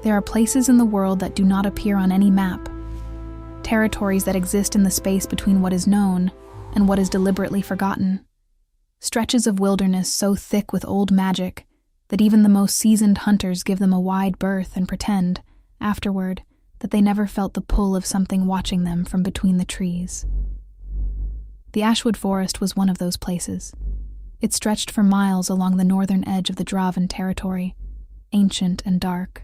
There are places in the world that do not appear on any map, territories that exist in the space between what is known and what is deliberately forgotten, stretches of wilderness so thick with old magic that even the most seasoned hunters give them a wide berth and pretend, afterward, that they never felt the pull of something watching them from between the trees. The Ashwood Forest was one of those places. It stretched for miles along the northern edge of the Draven territory, ancient and dark,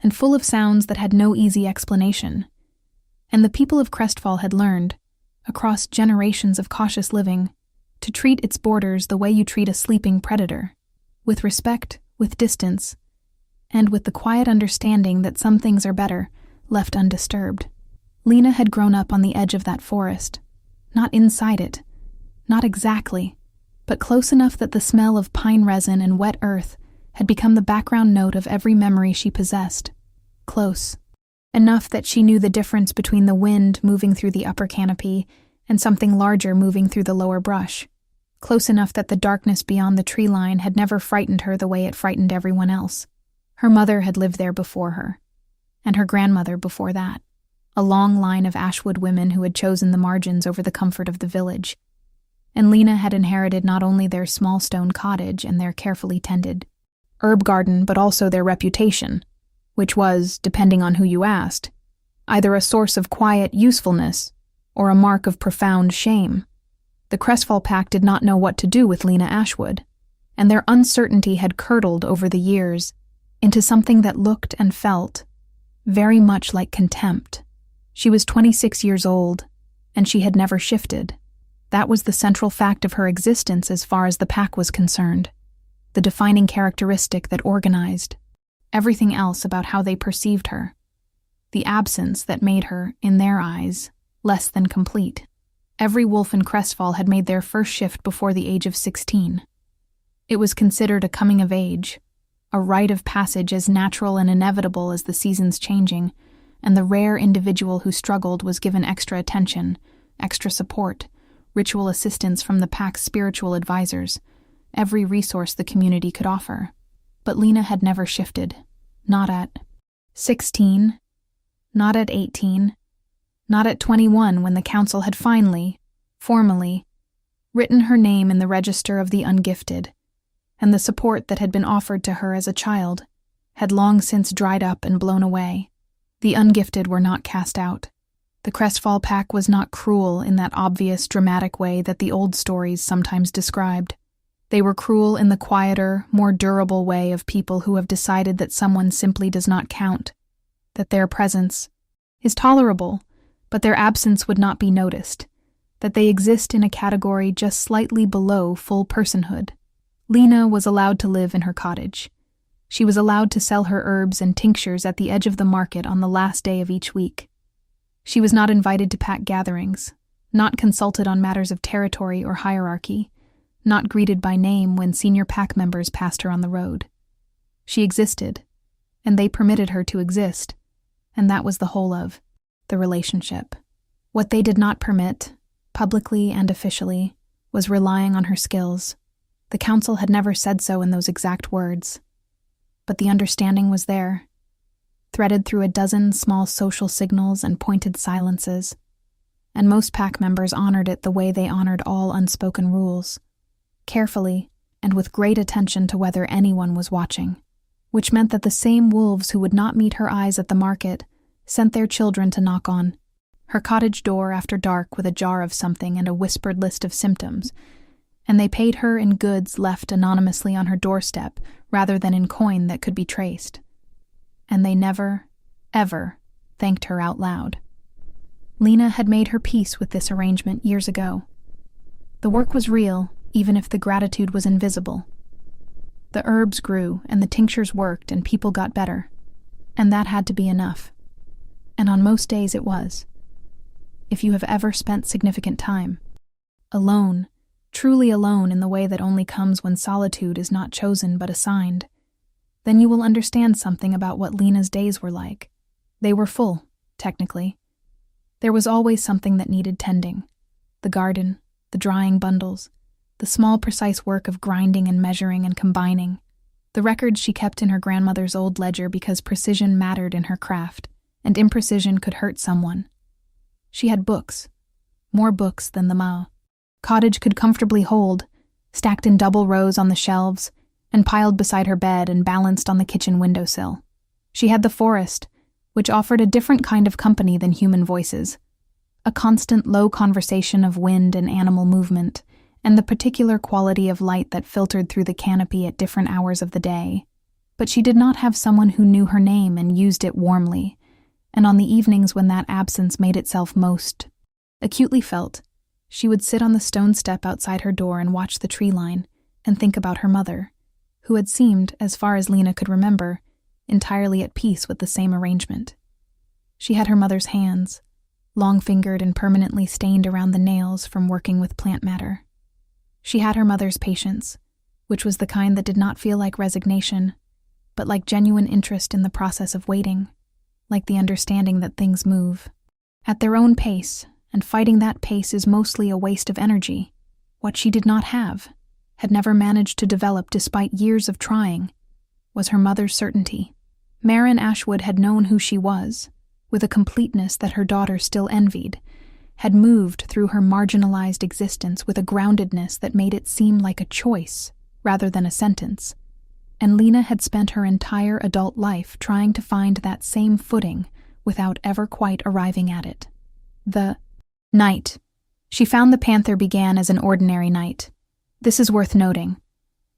and full of sounds that had no easy explanation. And the people of Crestfall had learned, across generations of cautious living, to treat its borders the way you treat a sleeping predator, with respect, with distance, and with the quiet understanding that some things are better left undisturbed. Lena had grown up on the edge of that forest, not inside it, not exactly, but close enough that the smell of pine resin and wet earth had become the background note of every memory she possessed. Close. Enough that she knew the difference between the wind moving through the upper canopy and something larger moving through the lower brush. Close enough that the darkness beyond the tree line had never frightened her the way it frightened everyone else. Her mother had lived there before her, and her grandmother before that. A long line of Ashwood women who had chosen the margins over the comfort of the village. And Lena had inherited not only their small stone cottage and their carefully tended herb garden, but also their reputation, which was, depending on who you asked, either a source of quiet usefulness or a mark of profound shame. The Crestfall pack did not know what to do with Lena Ashwood, and their uncertainty had curdled over the years into something that looked and felt very much like contempt. She was 26 years old, and she had never shifted. That was the central fact of her existence as far as the pack was concerned, the defining characteristic that organized everything else about how they perceived her, the absence that made her, in their eyes, less than complete. Every wolf in Crestfall had made their first shift before the age of 16. It was considered a coming of age, a rite of passage as natural and inevitable as the seasons changing, and the rare individual who struggled was given extra attention, extra support, ritual assistance from the pack's spiritual advisors, every resource the community could offer. But Lena had never shifted. Not at 16, not at 18, not at 21 when the council had finally, formally, written her name in the register of the ungifted, and the support that had been offered to her as a child had long since dried up and blown away. The ungifted were not cast out. The Crestfall pack was not cruel in that obvious, dramatic way that the old stories sometimes described. They were cruel in the quieter, more durable way of people who have decided that someone simply does not count, that their presence is tolerable, but their absence would not be noticed, that they exist in a category just slightly below full personhood. Lena was allowed to live in her cottage. She was allowed to sell her herbs and tinctures at the edge of the market on the last day of each week. She was not invited to pack gatherings, not consulted on matters of territory or hierarchy, not greeted by name when senior pack members passed her on the road. She existed, and they permitted her to exist, and that was the whole of the relationship. What they did not permit, publicly and officially, was relying on her skills. The council had never said so in those exact words, but the understanding was there, threaded through a dozen small social signals and pointed silences, and most pack members honored it the way they honored all unspoken rules, carefully and with great attention to whether anyone was watching, which meant that the same wolves who would not meet her eyes at the market sent their children to knock on her cottage door after dark with a jar of something and a whispered list of symptoms, and they paid her in goods left anonymously on her doorstep rather than in coin that could be traced. And they never, ever thanked her out loud. Lena had made her peace with this arrangement years ago. The work was real, even if the gratitude was invisible. The herbs grew, and the tinctures worked, and people got better. And that had to be enough. And on most days it was. If you have ever spent significant time alone, truly alone in the way that only comes when solitude is not chosen but assigned, then you will understand something about what Lena's days were like. They were full, technically. There was always something that needed tending. The garden, the drying bundles, the small precise work of grinding and measuring and combining, The records she kept in her grandmother's old ledger because precision mattered in her craft, and imprecision could hurt someone. She had books, more books than the cottage could comfortably hold, stacked in double rows on the shelves, and piled beside her bed and balanced on the kitchen windowsill. She had the forest, which offered a different kind of company than human voices, a constant low conversation of wind and animal movement, and the particular quality of light that filtered through the canopy at different hours of the day. But she did not have someone who knew her name and used it warmly, and on the evenings when that absence made itself most acutely felt, she would sit on the stone step outside her door and watch the tree line and think about her mother, who had seemed, as far as Lena could remember, entirely at peace with the same arrangement. She had her mother's hands, long-fingered and permanently stained around the nails from working with plant matter. She had her mother's patience, which was the kind that did not feel like resignation, but like genuine interest in the process of waiting, like the understanding that things move at their own pace, and fighting that pace is mostly a waste of energy. What she did not have, had never managed to develop despite years of trying, was her mother's certainty. Lena Ashwood had known who she was, with a completeness that her daughter still envied, had moved through her marginalized existence with a groundedness that made it seem like a choice rather than a sentence. And Lena had spent her entire adult life trying to find that same footing without ever quite arriving at it. The night she found the Panther began as an ordinary night. This is worth noting,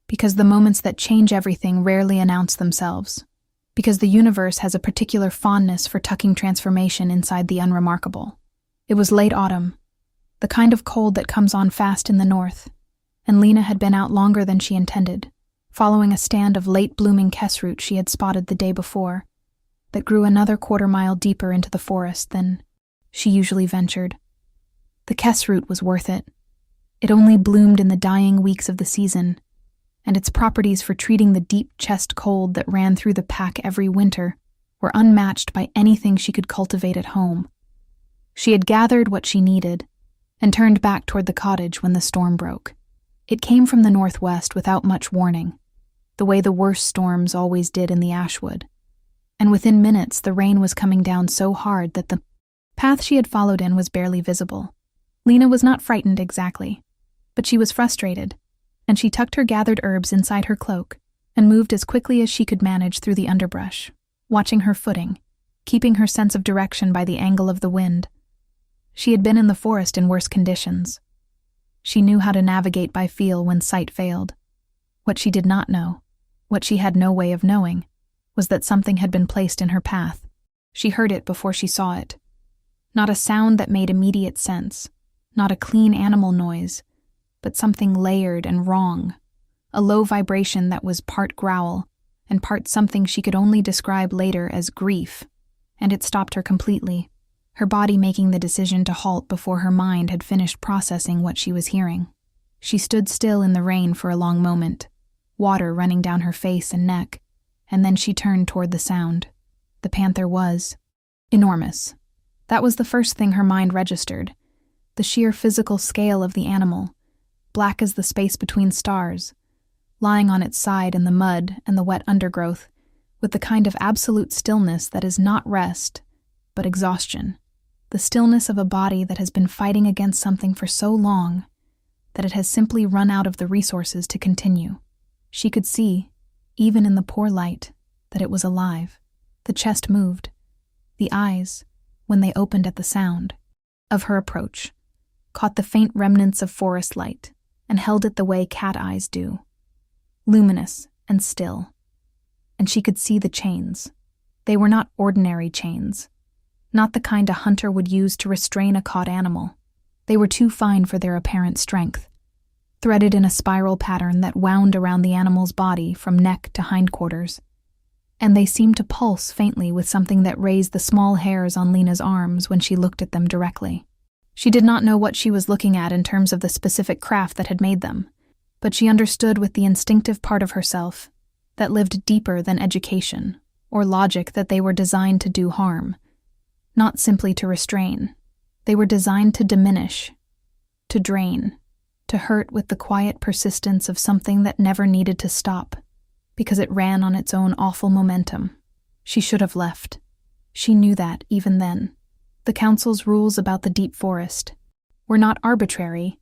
because the moments that change everything rarely announce themselves, because the universe has a particular fondness for tucking transformation inside the unremarkable. It was late autumn, the kind of cold that comes on fast in the north, and Lena had been out longer than she intended, following a stand of late-blooming kesroot she had spotted the day before, that grew another quarter-mile deeper into the forest than she usually ventured. The kesroot was worth it. It only bloomed in the dying weeks of the season, and its properties for treating the deep chest cold that ran through the pack every winter were unmatched by anything she could cultivate at home. She had gathered what she needed and turned back toward the cottage when the storm broke. It came from the northwest without much warning, the way the worst storms always did in the Ashwood, and within minutes the rain was coming down so hard that the path she had followed in was barely visible. Lena was not frightened exactly, but she was frustrated, and she tucked her gathered herbs inside her cloak and moved as quickly as she could manage through the underbrush, watching her footing, keeping her sense of direction by the angle of the wind. She had been in the forest in worse conditions. She knew how to navigate by feel when sight failed. What she did not know, what she had no way of knowing, was that something had been placed in her path. She heard it before she saw it. Not a sound that made immediate sense, not a clean animal noise, but something layered and wrong, a low vibration that was part growl and part something she could only describe later as grief, and it stopped her completely, her body making the decision to halt before her mind had finished processing what she was hearing. She stood still in the rain for a long moment, water running down her face and neck, and then she turned toward the sound. The panther was enormous. That was the first thing her mind registered, the sheer physical scale of the animal, black as the space between stars, lying on its side in the mud and the wet undergrowth, with the kind of absolute stillness that is not rest, but exhaustion, the stillness of a body that has been fighting against something for so long that it has simply run out of the resources to continue. She could see, even in the poor light, that it was alive. The chest moved. The eyes, when they opened at the sound of her approach, caught the faint remnants of forest light and held it the way cat eyes do, luminous and still. And she could see the chains. They were not ordinary chains, not the kind a hunter would use to restrain a caught animal. They were too fine for their apparent strength, threaded in a spiral pattern that wound around the animal's body from neck to hindquarters, and they seemed to pulse faintly with something that raised the small hairs on Lena's arms when she looked at them directly. She did not know what she was looking at in terms of the specific craft that had made them, but she understood with the instinctive part of herself that lived deeper than education or logic that they were designed to do harm, not simply to restrain. They were designed to diminish, to drain, to hurt with the quiet persistence of something that never needed to stop. because it ran on its own awful momentum. She should have left. She knew that even then. The council's rules about the deep forest were not arbitrary,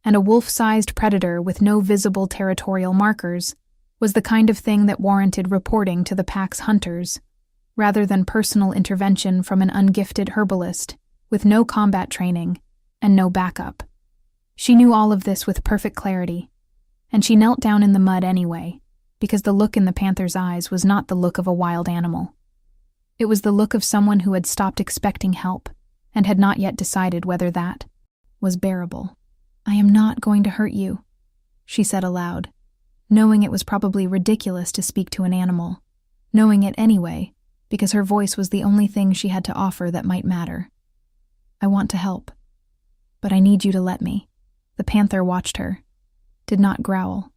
and a wolf-sized predator with no visible territorial markers was the kind of thing that warranted reporting to the pack's hunters, rather than personal intervention from an ungifted herbalist with no combat training and no backup. She knew all of this with perfect clarity, and she knelt down in the mud anyway, because the look in the panther's eyes was not the look of a wild animal. It was the look of someone who had stopped expecting help and had not yet decided whether that was bearable. "I am not going to hurt you," she said aloud, knowing it was probably ridiculous to speak to an animal, knowing it anyway, because her voice was the only thing she had to offer that might matter. "I want to help, but I need you to let me." The panther watched her, did not growl,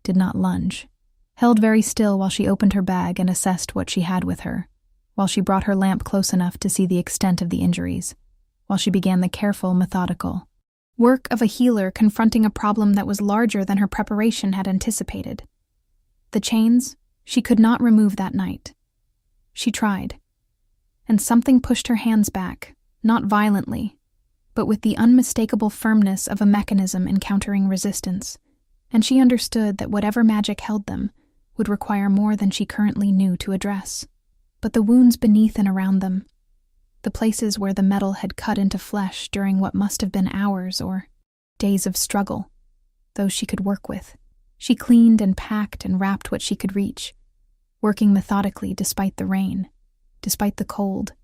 did not lunge, held very still while she opened her bag and assessed what she had with her, while she brought her lamp close enough to see the extent of the injuries, while she began the careful, methodical work of a healer confronting a problem that was larger than her preparation had anticipated. The chains she could not remove that night. She tried, and something pushed her hands back, not violently, but with the unmistakable firmness of a mechanism encountering resistance, and she understood that whatever magic held them would require more than she currently knew to address. But the wounds beneath and around them, the places where the metal had cut into flesh during what must have been hours or days of struggle, those she could work with. She cleaned and packed and wrapped what she could reach, working methodically despite the rain, despite the cold,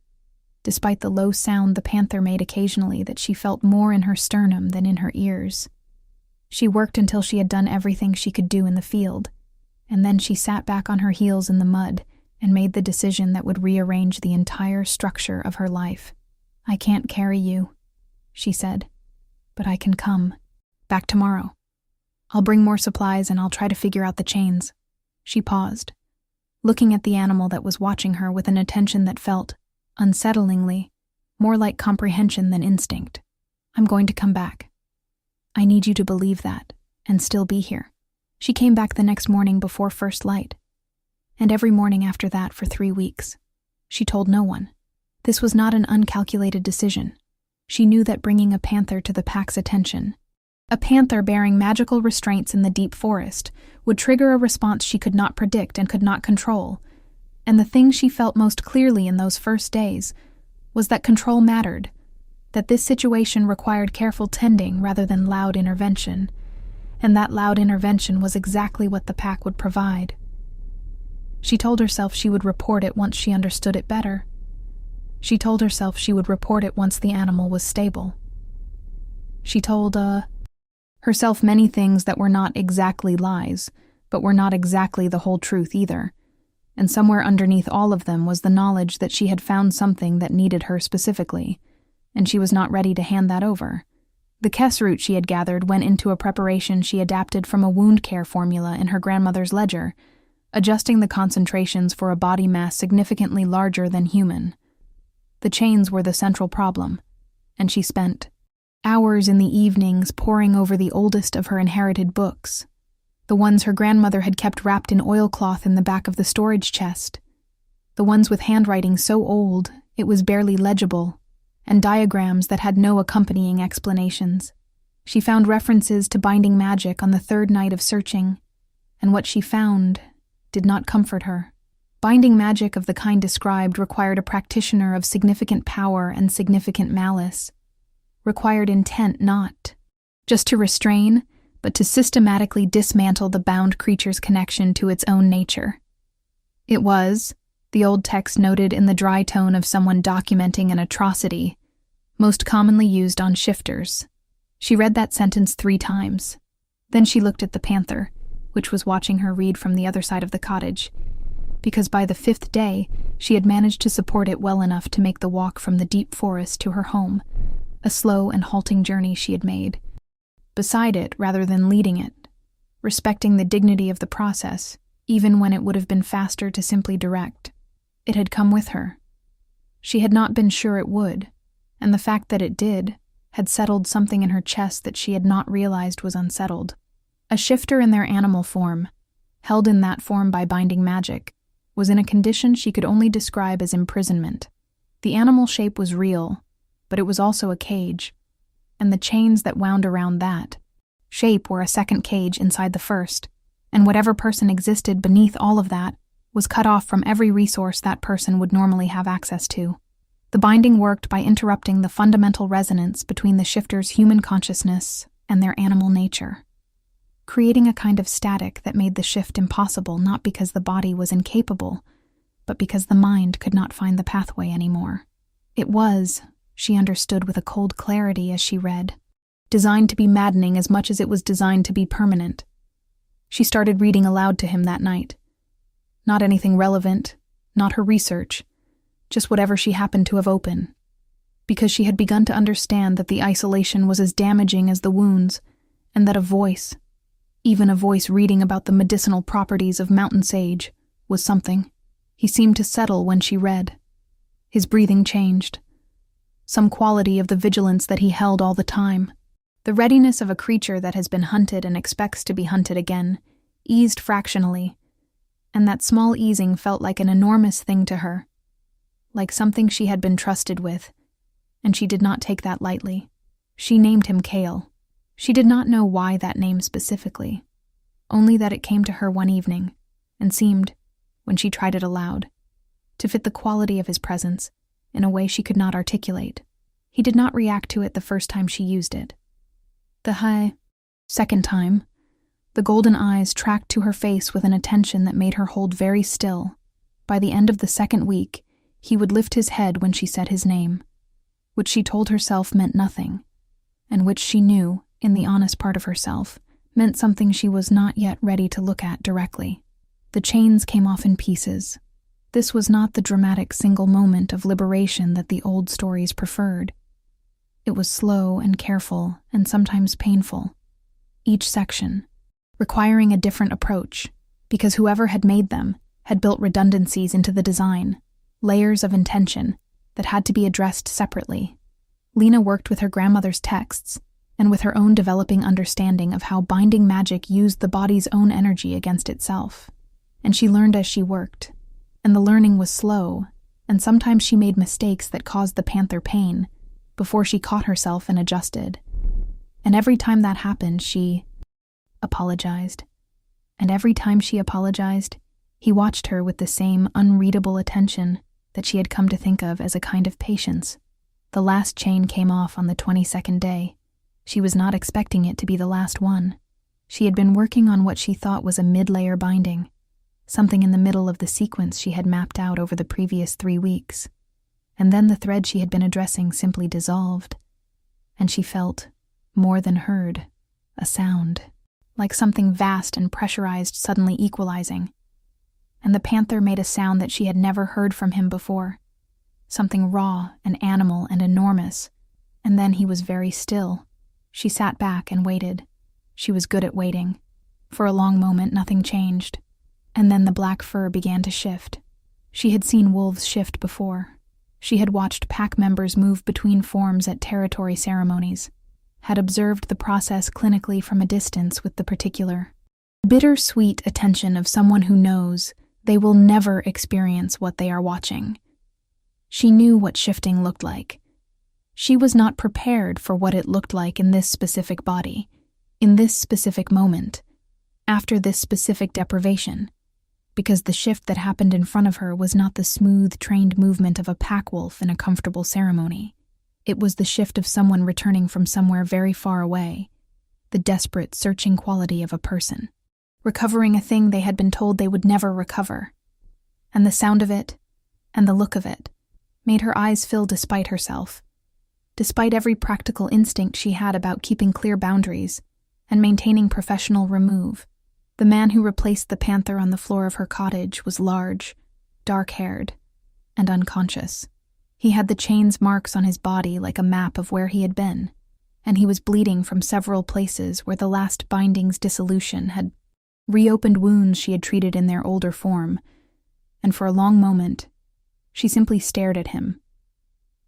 despite the low sound the panther made occasionally that she felt more in her sternum than in her ears. She worked until she had done everything she could do in the field, and then she sat back on her heels in the mud and made the decision that would rearrange the entire structure of her life. "I can't carry you," she said, "but I can come. Back tomorrow. I'll bring more supplies and I'll try to figure out the chains." She paused, looking at the animal that was watching her with an attention that felt, unsettlingly, more like comprehension than instinct. "I'm going to come back. I need you to believe that, and still be here." She came back the next morning before first light, and every morning after that for 3 weeks. She told no one. This was not an uncalculated decision. She knew that bringing a panther to the pack's attention, a panther bearing magical restraints in the deep forest, would trigger a response she could not predict and could not control, and the thing she felt most clearly in those first days was that control mattered, that this situation required careful tending rather than loud intervention, and that loud intervention was exactly what the pack would provide. She told herself she would report it once she understood it better. She told herself she would report it once the animal was stable. She told, herself many things that were not exactly lies, but were not exactly the whole truth either, and somewhere underneath all of them was the knowledge that she had found something that needed her specifically, and she was not ready to hand that over. The Kess root she had gathered went into a preparation she adapted from a wound care formula in her grandmother's ledger, adjusting the concentrations for a body mass significantly larger than human. The chains were the central problem, and she spent hours in the evenings poring over the oldest of her inherited books, the ones her grandmother had kept wrapped in oilcloth in the back of the storage chest, the ones with handwriting so old it was barely legible, and diagrams that had no accompanying explanations. She found references to binding magic on the third night of searching, and what she found did not comfort her. Binding magic of the kind described required a practitioner of significant power and significant malice, required intent not just to restrain, but to systematically dismantle the bound creature's connection to its own nature. It was, the old text noted in the dry tone of someone documenting an atrocity, most commonly used on shifters. She read that sentence 3 times. Then she looked at the panther, which was watching her read from the other side of the cottage, because by the 5th day she had managed to support it well enough to make the walk from the deep forest to her home, a slow and halting journey she had made, beside it rather than leading it, respecting the dignity of the process, even when it would have been faster to simply direct. It had come with her. She had not been sure it would, and the fact that it did had settled something in her chest that she had not realized was unsettled. A shifter in their animal form held in that form by binding magic, was in a condition she could only describe as imprisonment. The animal shape was real, but it was also a cage, and the chains that wound around that shape were a second cage inside the first, and whatever person existed beneath all of that was cut off from every resource that person would normally have access to. The binding worked by interrupting the fundamental resonance between the shifter's human consciousness and their animal nature, creating a kind of static that made the shift impossible, not because the body was incapable, but because the mind could not find the pathway anymore. It was, she understood with a cold clarity as she read, designed to be maddening as much as it was designed to be permanent. She started reading aloud to him that night. Not anything relevant, not her research, just whatever she happened to have open, because she had begun to understand that the isolation was as damaging as the wounds, and that a voice, even a voice reading about the medicinal properties of mountain sage, was something. He seemed to settle when she read. His breathing changed. Some quality of the vigilance that he held all the time, the readiness of a creature that has been hunted and expects to be hunted again, eased fractionally, and that small easing felt like an enormous thing to her, like something she had been trusted with, and she did not take that lightly. She named him Kale. She did not know why that name specifically, only that it came to her one evening, and seemed, when she tried it aloud, to fit the quality of his presence in a way she could not articulate. He did not react to it the first time she used it. The second time, the golden eyes tracked to her face with an attention that made her hold very still. By the end of the second week, he would lift his head when she said his name, which she told herself meant nothing, and which she knew, in the honest part of herself, meant something she was not yet ready to look at directly. The chains came off in pieces. This was not the dramatic single moment of liberation that the old stories preferred. It was slow and careful and sometimes painful, each section requiring a different approach, because whoever had made them had built redundancies into the design, layers of intention that had to be addressed separately. Lena worked with her grandmother's texts and with her own developing understanding of how binding magic used the body's own energy against itself. And she learned as she worked, and the learning was slow, and sometimes she made mistakes that caused the Panther pain before she caught herself and adjusted. And every time that happened, she apologized. And every time she apologized, he watched her with the same unreadable attention that she had come to think of as a kind of patience. The last chain came off on the 22nd day. She was not expecting it to be the last one. She had been working on what she thought was a mid-layer binding, something in the middle of the sequence she had mapped out over the previous 3 weeks. And then the thread she had been addressing simply dissolved, and she felt, more than heard, a sound, like something vast and pressurized suddenly equalizing. And the Panther made a sound that she had never heard from him before, something raw and animal and enormous, and then he was very still. She sat back and waited. She was good at waiting. For a long moment nothing changed, and then the black fur began to shift. She had seen wolves shift before. She had watched pack members move between forms at territory ceremonies, had observed the process clinically from a distance with the particular, bittersweet attention of someone who knows they will never experience what they are watching. She knew what shifting looked like. She was not prepared for what it looked like in this specific body, in this specific moment, after this specific deprivation, because the shift that happened in front of her was not the smooth, trained movement of a pack wolf in a comfortable ceremony. It was the shift of someone returning from somewhere very far away, the desperate, searching quality of a person, recovering a thing they had been told they would never recover. And the sound of it, and the look of it, made her eyes fill despite herself, despite every practical instinct she had about keeping clear boundaries and maintaining professional remove. The man who replaced the Panther on the floor of her cottage was large, dark-haired, and unconscious. He had the chain's marks on his body like a map of where he had been, and he was bleeding from several places where the last binding's dissolution had reopened wounds she had treated in their older form, and for a long moment, she simply stared at him,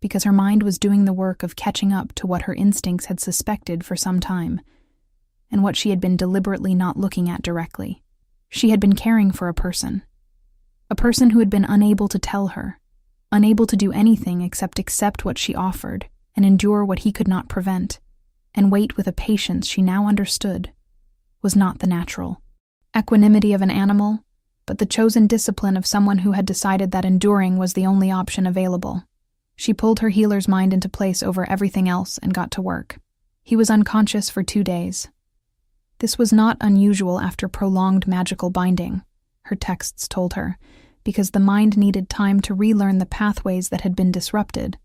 because her mind was doing the work of catching up to what her instincts had suspected for some time, and what she had been deliberately not looking at directly. She had been caring for a person who had been unable to tell her, unable to do anything except accept what she offered and endure what he could not prevent, and wait with a patience she now understood was not the natural equanimity of an animal, but the chosen discipline of someone who had decided that enduring was the only option available. She pulled her healer's mind into place over everything else and got to work. He was unconscious for 2 days. This was not unusual after prolonged magical binding, her texts told her, because the mind needed time to relearn the pathways that had been disrupted,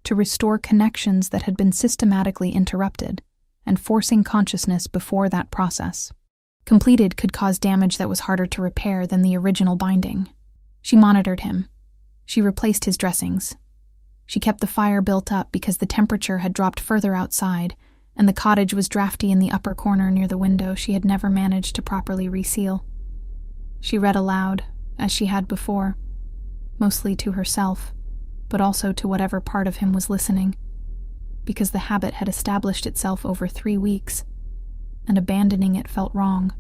to restore connections that had been systematically interrupted, and forcing consciousness before that process. Completed could cause damage that was harder to repair than the original binding. She monitored him. She replaced his dressings. She kept the fire built up because the temperature had dropped further outside, and the cottage was drafty in the upper corner near the window she had never managed to properly reseal. She read aloud, as she had before, mostly to herself, but also to whatever part of him was listening, because the habit had established itself over 3 weeks, and abandoning it felt wrong.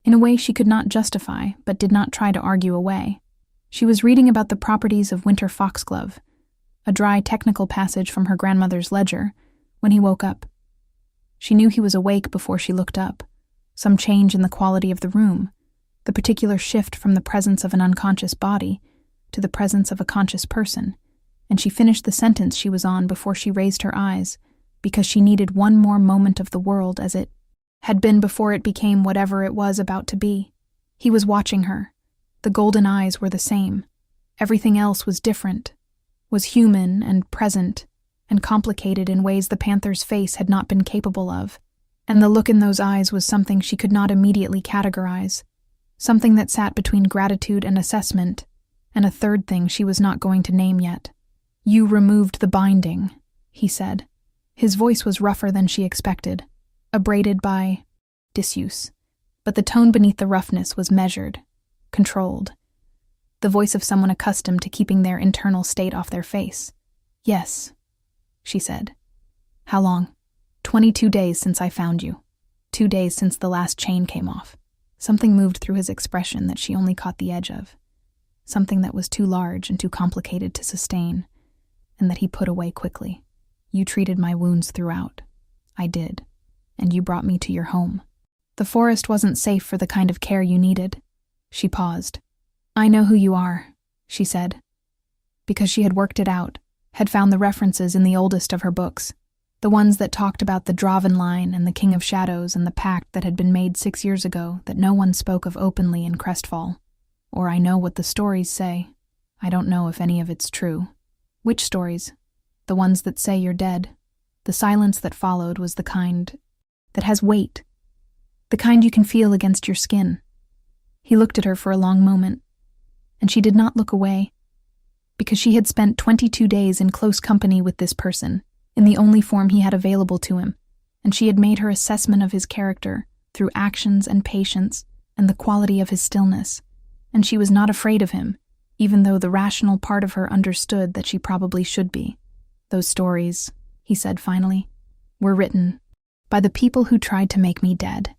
In a way she could not justify, but did not try to argue away. She was reading about the properties of winter foxglove, a dry technical passage from her grandmother's ledger, when he woke up. She knew he was awake before she looked up. Some change in the quality of the room, the particular shift from the presence of an unconscious body to the presence of a conscious person, and she finished the sentence she was on before she raised her eyes, because she needed one more moment of the world as it had been before it became whatever it was about to be. He was watching her. The golden eyes were the same. Everything else was different, was human and present, and complicated in ways the Panther's face had not been capable of, and the look in those eyes was something she could not immediately categorize, something that sat between gratitude and assessment, and a third thing she was not going to name yet. "You removed the binding," he said. His voice was rougher than she expected, abraded by disuse, but the tone beneath the roughness was measured, controlled, the voice of someone accustomed to keeping their internal state off their face. "Yes," she said. "How long?" 22 days since I found you. 2 days since the last chain came off." Something moved through his expression that she only caught the edge of, something that was too large and too complicated to sustain, and that he put away quickly. "You treated my wounds throughout." "I did. And you brought me to your home." "The forest wasn't safe for the kind of care you needed." She paused. "I know who you are," she said, because she had worked it out, had found the references in the oldest of her books, the ones that talked about the Draven line and the King of Shadows and the pact that had been made 6 years ago that no one spoke of openly in Crestfall. Or I know what the stories say. I don't know if any of it's true. "Which stories?" "The ones that say you're dead." The silence that followed was the kind that has weight, the kind you can feel against your skin. He looked at her for a long moment, and she did not look away, because she had spent 22 days in close company with this person, in the only form he had available to him, and she had made her assessment of his character through actions and patience and the quality of his stillness, and she was not afraid of him, even though the rational part of her understood that she probably should be. "Those stories," he said finally, "were written by the people who tried to make me dead.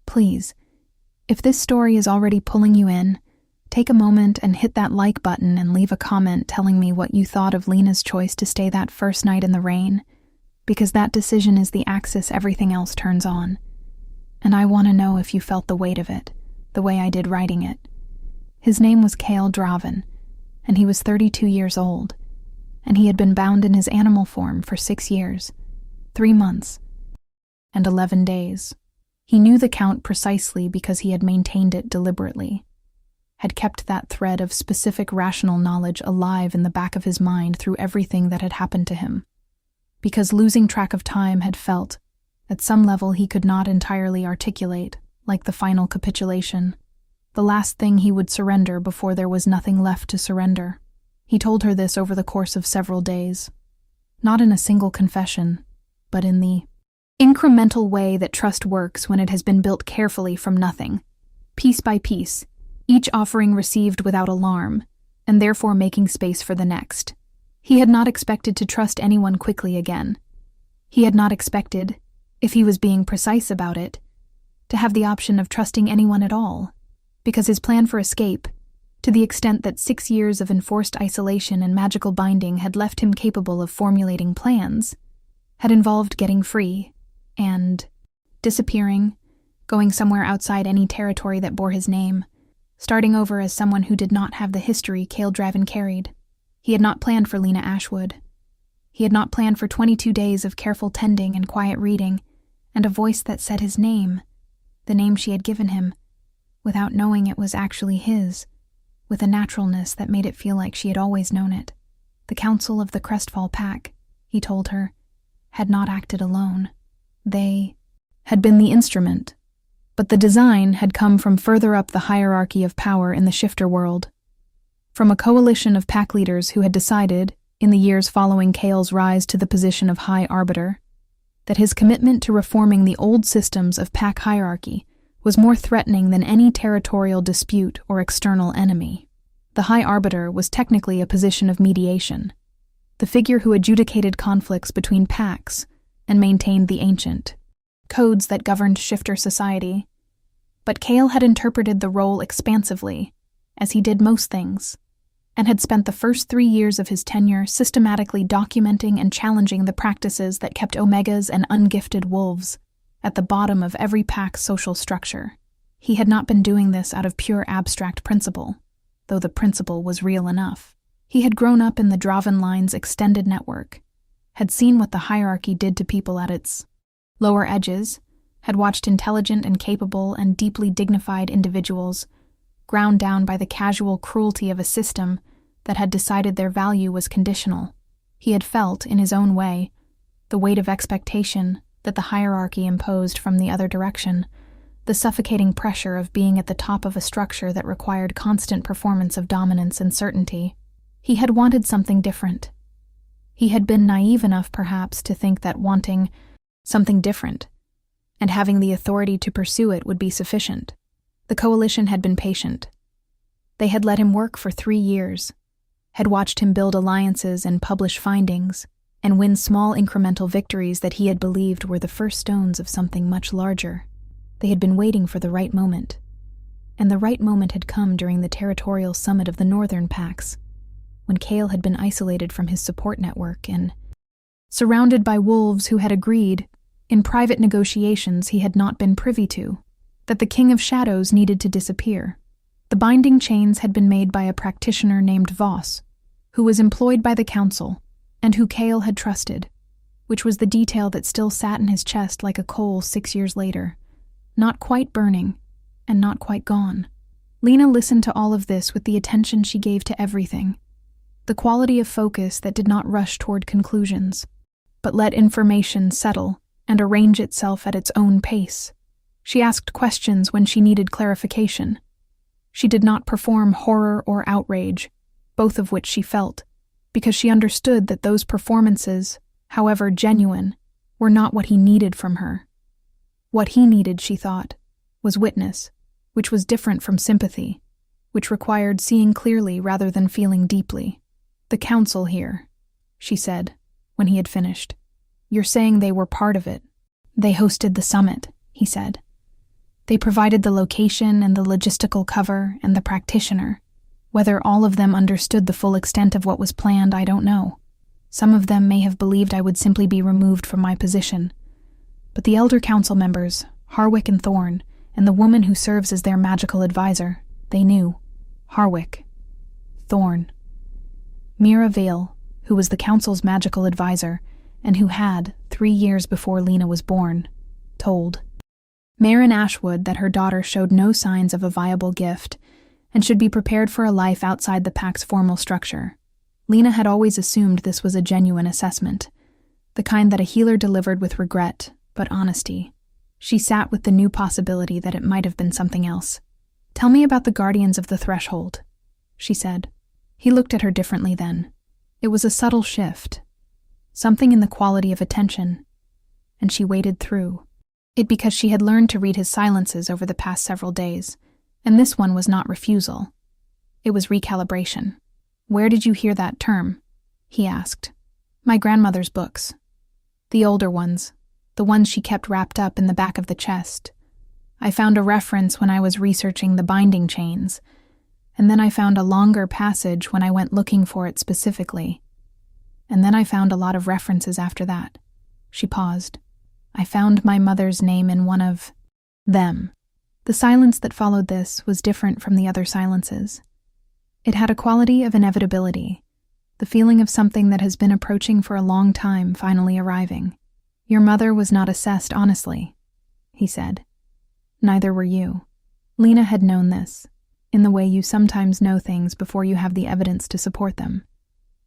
Please, if this story is already pulling you in, take a moment and hit that like button and leave a comment telling me what you thought of Lena's choice to stay that first night in the rain, because that decision is the axis everything else turns on. And I want to know if you felt the weight of it, the way I did writing it." His name was Kale Draven, and he was 32 years old, and he had been bound in his animal form for 6 years, 3 months, and 11 days. He knew the count precisely because he had maintained it deliberately, had kept that thread of specific rational knowledge alive in the back of his mind through everything that had happened to him, because losing track of time had felt, at some level he could not entirely articulate, like the final capitulation, the last thing he would surrender before there was nothing left to surrender. He told her this over the course of several days, not in a single confession, but in the incremental way that trust works when it has been built carefully from nothing, piece by piece, each offering received without alarm, and therefore making space for the next. He had not expected to trust anyone quickly again. He had not expected, if he was being precise about it, to have the option of trusting anyone at all. because his plan for escape, to the extent that 6 years of enforced isolation and magical binding had left him capable of formulating plans, had involved getting free and disappearing, going somewhere outside any territory that bore his name, starting over as someone who did not have the history Kale Draven carried. He had not planned for Lena Ashwood. He had not planned for 22 days of careful tending and quiet reading, and a voice that said his name, the name she had given him, without knowing it was actually his, with a naturalness that made it feel like she had always known it. The Council of the Crestfall Pack, he told her, had not acted alone. They had been the instrument, but the design had come from further up the hierarchy of power in the shifter world, from a coalition of pack leaders who had decided, in the years following Kale's rise to the position of High Arbiter, that his commitment to reforming the old systems of pack hierarchy was more threatening than any territorial dispute or external enemy. The High Arbiter was technically a position of mediation, the figure who adjudicated conflicts between packs and maintained the ancient codes that governed shifter society. But Kale had interpreted the role expansively, as he did most things, and had spent the first 3 years of his tenure systematically documenting and challenging the practices that kept Omegas and ungifted wolves at the bottom of every pack's social structure. He had not been doing this out of pure abstract principle, though the principle was real enough. He had grown up in the Draven line's extended network, had seen what the hierarchy did to people at its lower edges, had watched intelligent and capable and deeply dignified individuals ground down by the casual cruelty of a system that had decided their value was conditional. He had felt, in his own way, the weight of expectation that the hierarchy imposed from the other direction, the suffocating pressure of being at the top of a structure that required constant performance of dominance and certainty. He had wanted something different. He had been naive enough, perhaps, to think that wanting something different and having the authority to pursue it would be sufficient. The coalition had been patient. They had let him work for 3 years, had watched him build alliances and publish findings, and win small incremental victories that he had believed were the first stones of something much larger. They had been waiting for the right moment, and the right moment had come during the territorial summit of the Northern Packs, when Kale had been isolated from his support network and surrounded by wolves who had agreed, in private negotiations he had not been privy to, that the King of Shadows needed to disappear. The binding chains had been made by a practitioner named Voss, who was employed by the Council, and who Kale had trusted, which was the detail that still sat in his chest like a coal 6 years later, not quite burning, and not quite gone. Lena listened to all of this with the attention she gave to everything, the quality of focus that did not rush toward conclusions, but let information settle and arrange itself at its own pace. She asked questions when she needed clarification. She did not perform horror or outrage, both of which she felt, because she understood that those performances, however genuine, were not what he needed from her. What he needed, she thought, was witness, which was different from sympathy, which required seeing clearly rather than feeling deeply. "The Council here," she said, when he had finished. "You're saying they were part of it." "They hosted the summit," he said. "They provided the location and the logistical cover and the practitioner. Whether all of them understood the full extent of what was planned, I don't know. Some of them may have believed I would simply be removed from my position. But the elder council members, Harwick and Thorn, and the woman who serves as their magical advisor, they knew. Harwick. Thorn. Mira Vale, who was the council's magical advisor, and who had, 3 years before Lena was born, told Lena Ashwood that her daughter showed no signs of a viable gift and should be prepared for a life outside the pack's formal structure. Lena had always assumed this was a genuine assessment, the kind that a healer delivered with regret, but honesty. She sat with the new possibility that it might have been something else. "Tell me about the Guardians of the Threshold," she said. He looked at her differently then. It was a subtle shift, something in the quality of attention, and she waited through it because she had learned to read his silences over the past several days, and this one was not refusal. It was recalibration. "Where did you hear that term?" he asked. "My grandmother's books. The older ones, the ones she kept wrapped up in the back of the chest. I found a reference when I was researching the binding chains, and then I found a longer passage when I went looking for it specifically. And then I found a lot of references after that." She paused. "I found my mother's name in one of them." The silence that followed this was different from the other silences. It had a quality of inevitability, the feeling of something that has been approaching for a long time finally arriving. "Your mother was not assessed honestly," he said. "Neither were you." Lena had known this, in the way you sometimes know things before you have the evidence to support them,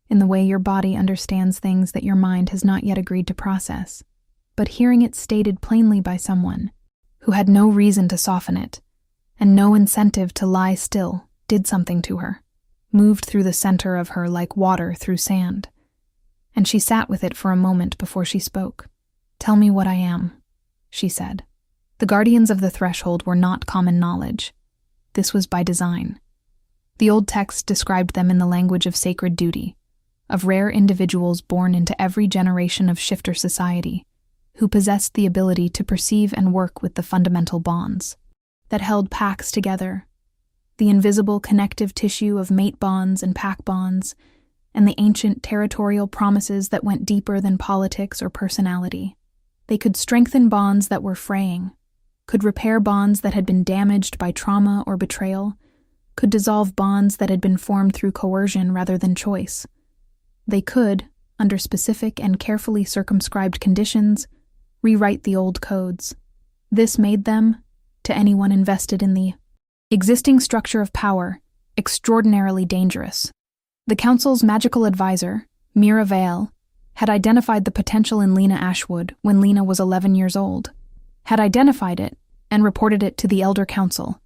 in the way your body understands things that your mind has not yet agreed to process. But hearing it stated plainly by someone who had no reason to soften it, and no incentive to lie still, did something to her, moved through the center of her like water through sand. And she sat with it for a moment before she spoke. "Tell me what I am," she said. The guardians of the threshold were not common knowledge. This was by design. The old text described them in the language of sacred duty, of rare individuals born into every generation of shifter society, who possessed the ability to perceive and work with the fundamental bonds that held packs together, the invisible connective tissue of mate bonds and pack bonds, and the ancient territorial promises that went deeper than politics or personality. They could strengthen bonds that were fraying, could repair bonds that had been damaged by trauma or betrayal, could dissolve bonds that had been formed through coercion rather than choice. They could, under specific and carefully circumscribed conditions, rewrite the old codes. This made them, to anyone invested in the existing structure of power, extraordinarily dangerous. The Council's magical advisor, Mira Vale, had identified the potential in Lena Ashwood when Lena was 11 years old, had identified it and reported it to the Elder Council,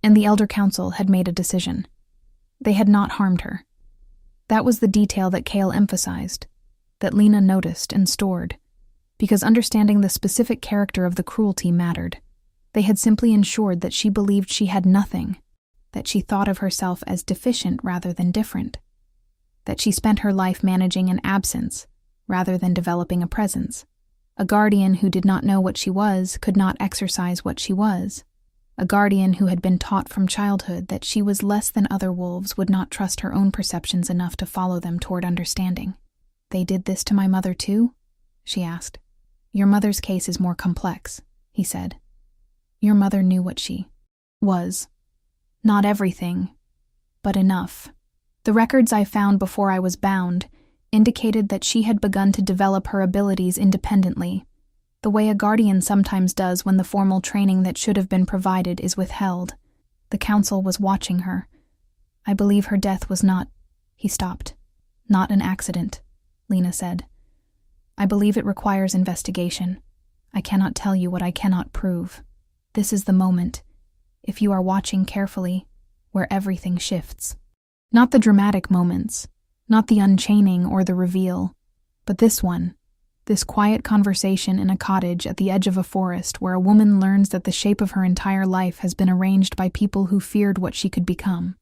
and the Elder Council had made a decision. They had not harmed her. That was the detail that Kale emphasized, that Lena noticed and stored, because understanding the specific character of the cruelty mattered. They had simply ensured that she believed she had nothing, that she thought of herself as deficient rather than different, that she spent her life managing an absence rather than developing a presence. A guardian who did not know what she was could not exercise what she was. A guardian who had been taught from childhood that she was less than other wolves would not trust her own perceptions enough to follow them toward understanding. "They did this to my mother too?" she asked. "Your mother's case is more complex," he said. "Your mother knew what she was. Not everything, but enough. The records I found before I was bound indicated that she had begun to develop her abilities independently, the way a guardian sometimes does when the formal training that should have been provided is withheld. The council was watching her. I believe her death was not—" He stopped. "Not an accident," Lena said. "I believe it requires investigation. I cannot tell you what I cannot prove. This is the moment, if you are watching carefully, where everything shifts. Not the dramatic moments, not the unchaining or the reveal, but this one, this quiet conversation in a cottage at the edge of a forest where a woman learns that the shape of her entire life has been arranged by people who feared what she could become.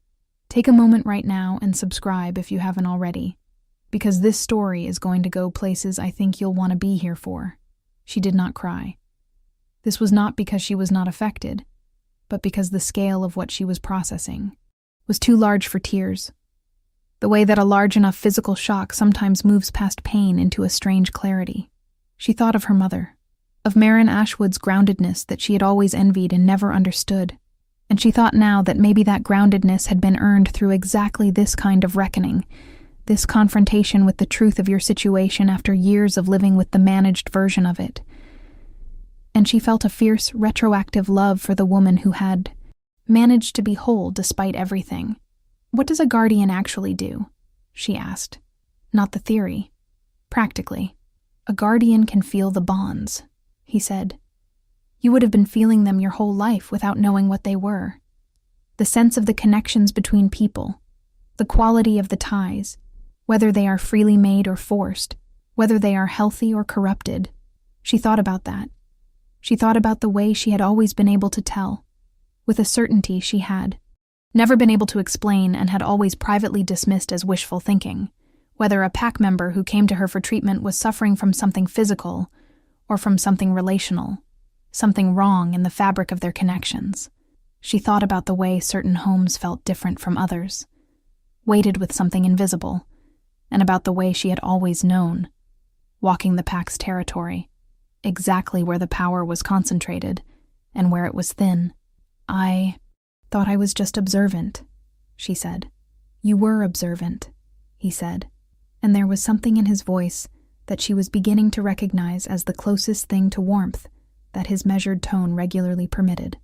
Take a moment right now and subscribe if you haven't already, because this story is going to go places I think you'll want to be here for." She did not cry. This was not because she was not affected, but because the scale of what she was processing was too large for tears. The way that a large enough physical shock sometimes moves past pain into a strange clarity. She thought of her mother, of Lena Ashwood's groundedness that she had always envied and never understood, and she thought now that maybe that groundedness had been earned through exactly this kind of reckoning, this confrontation with the truth of your situation after years of living with the managed version of it. And she felt a fierce, retroactive love for the woman who had managed to be whole despite everything. "What does a guardian actually do?" she asked. "Not the theory. Practically. A guardian can feel the bonds," he said. "You would have been feeling them your whole life without knowing what they were. The sense of the connections between people, the quality of the ties, whether they are freely made or forced, whether they are healthy or corrupted." She thought about that. She thought about the way she had always been able to tell, with a certainty she had never been able to explain and had always privately dismissed as wishful thinking, whether a pack member who came to her for treatment was suffering from something physical or from something relational. something wrong in the fabric of their connections. She thought about the way certain homes felt different from others, weighted with something invisible, and about the way she had always known, walking the pack's territory, exactly where the power was concentrated and where it was thin. "I thought I was just observant," she said. "You were observant," he said, and there was something in his voice that she was beginning to recognize as the closest thing to warmth that his measured tone regularly permitted.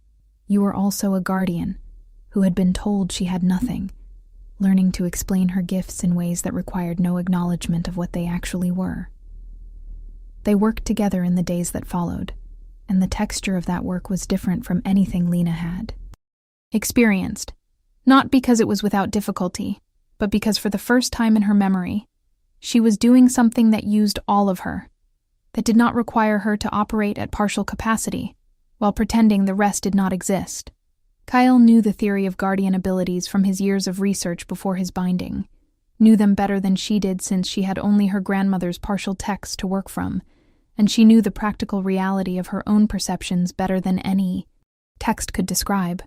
"You were also a guardian who had been told she had nothing, learning to explain her gifts in ways that required no acknowledgement of what they actually were." They worked together in the days that followed, and the texture of that work was different from anything Lena had experienced, not because it was without difficulty, but because for the first time in her memory, she was doing something that used all of her, that did not require her to operate at partial capacity, while pretending the rest did not exist. Kyle knew the theory of guardian abilities from his years of research before his binding, knew them better than she did since she had only her grandmother's partial texts to work from, and she knew the practical reality of her own perceptions better than any text could describe.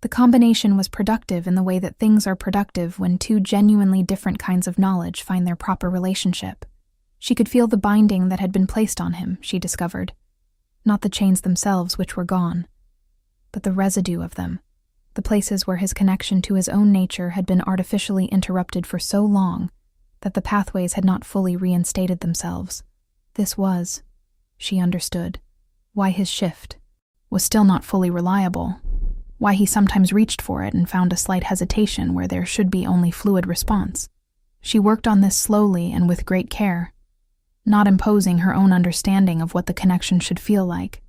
The combination was productive in the way that things are productive when two genuinely different kinds of knowledge find their proper relationship. She could feel the binding that had been placed on him, she discovered. Not the chains themselves, which were gone, but the residue of them, the places where his connection to his own nature had been artificially interrupted for so long that the pathways had not fully reinstated themselves. This was, she understood, why his shift was still not fully reliable, why he sometimes reached for it and found a slight hesitation where there should be only fluid response. She worked on this slowly and with great care, not imposing her own understanding of what the connection should feel like,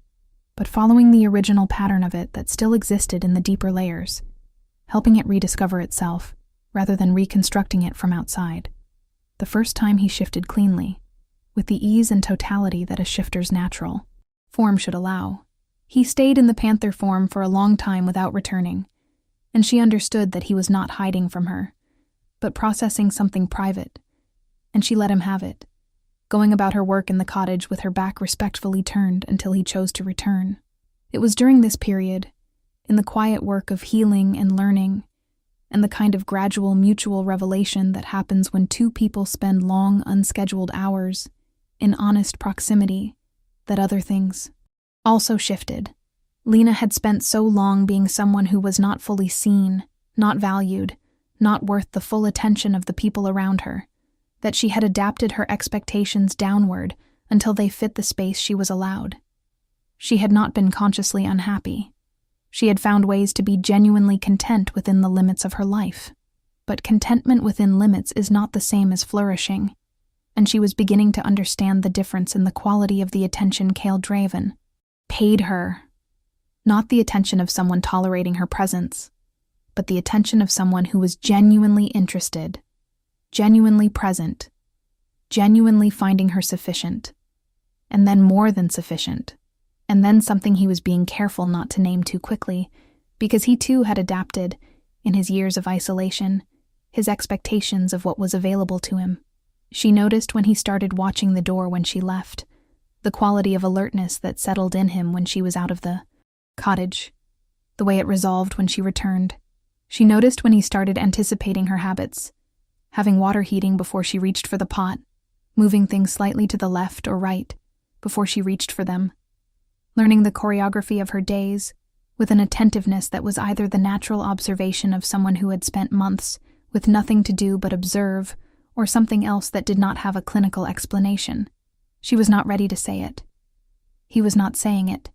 but following the original pattern of it that still existed in the deeper layers, helping it rediscover itself, rather than reconstructing it from outside. The first time he shifted cleanly, with the ease and totality that a shifter's natural form should allow. He stayed in the Panther form for a long time without returning, and she understood that he was not hiding from her, but processing something private, and she let him have it, going about her work in the cottage with her back respectfully turned until he chose to return. It was during this period, in the quiet work of healing and learning, and the kind of gradual mutual revelation that happens when two people spend long, unscheduled hours in honest proximity, that other things also shifted. Lena had spent so long being someone who was not fully seen, not valued, not worth the full attention of the people around her, that she had adapted her expectations downward until they fit the space she was allowed. She had not been consciously unhappy. She had found ways to be genuinely content within the limits of her life. But contentment within limits is not the same as flourishing, and she was beginning to understand the difference in the quality of the attention Kale Draven paid her. Not the attention of someone tolerating her presence, but the attention of someone who was genuinely interested, genuinely present, genuinely finding her sufficient, and then more than sufficient, and then something he was being careful not to name too quickly, because he too had adapted, in his years of isolation, his expectations of what was available to him. She noticed when he started watching the door when she left, the quality of alertness that settled in him when she was out of the cottage, the way it resolved when she returned. She noticed when he started anticipating her habits, having water heating before she reached for the pot, moving things slightly to the left or right before she reached for them, learning the choreography of her days with an attentiveness that was either the natural observation of someone who had spent months with nothing to do but observe, or something else that did not have a clinical explanation. She was not ready to say it. He was not saying it.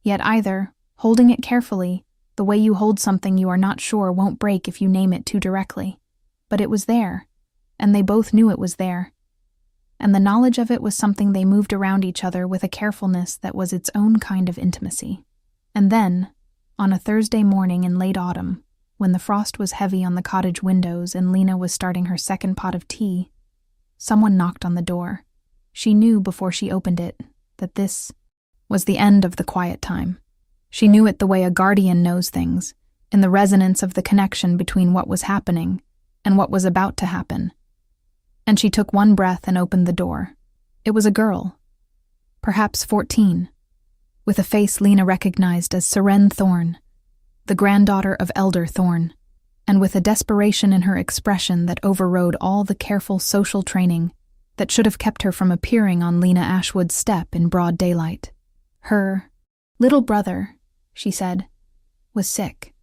Yet either, holding it carefully, the way you hold something you are not sure won't break if you name it too directly. But it was there, and they both knew it was there. And the knowledge of it was something they moved around each other with a carefulness that was its own kind of intimacy. And then, on a Thursday morning in late autumn, when the frost was heavy on the cottage windows and Lena was starting her second pot of tea, someone knocked on the door. She knew before she opened it that this was the end of the quiet time. She knew it the way a guardian knows things, in the resonance of the connection between what was happening and what was about to happen. And she took one breath and opened the door. It was a girl, perhaps 14, with a face Lena recognized as Seren Thorne, the granddaughter of Elder Thorne, and with a desperation in her expression that overrode all the careful social training that should have kept her from appearing on Lena Ashwood's step in broad daylight. Her little brother, she said, was sick,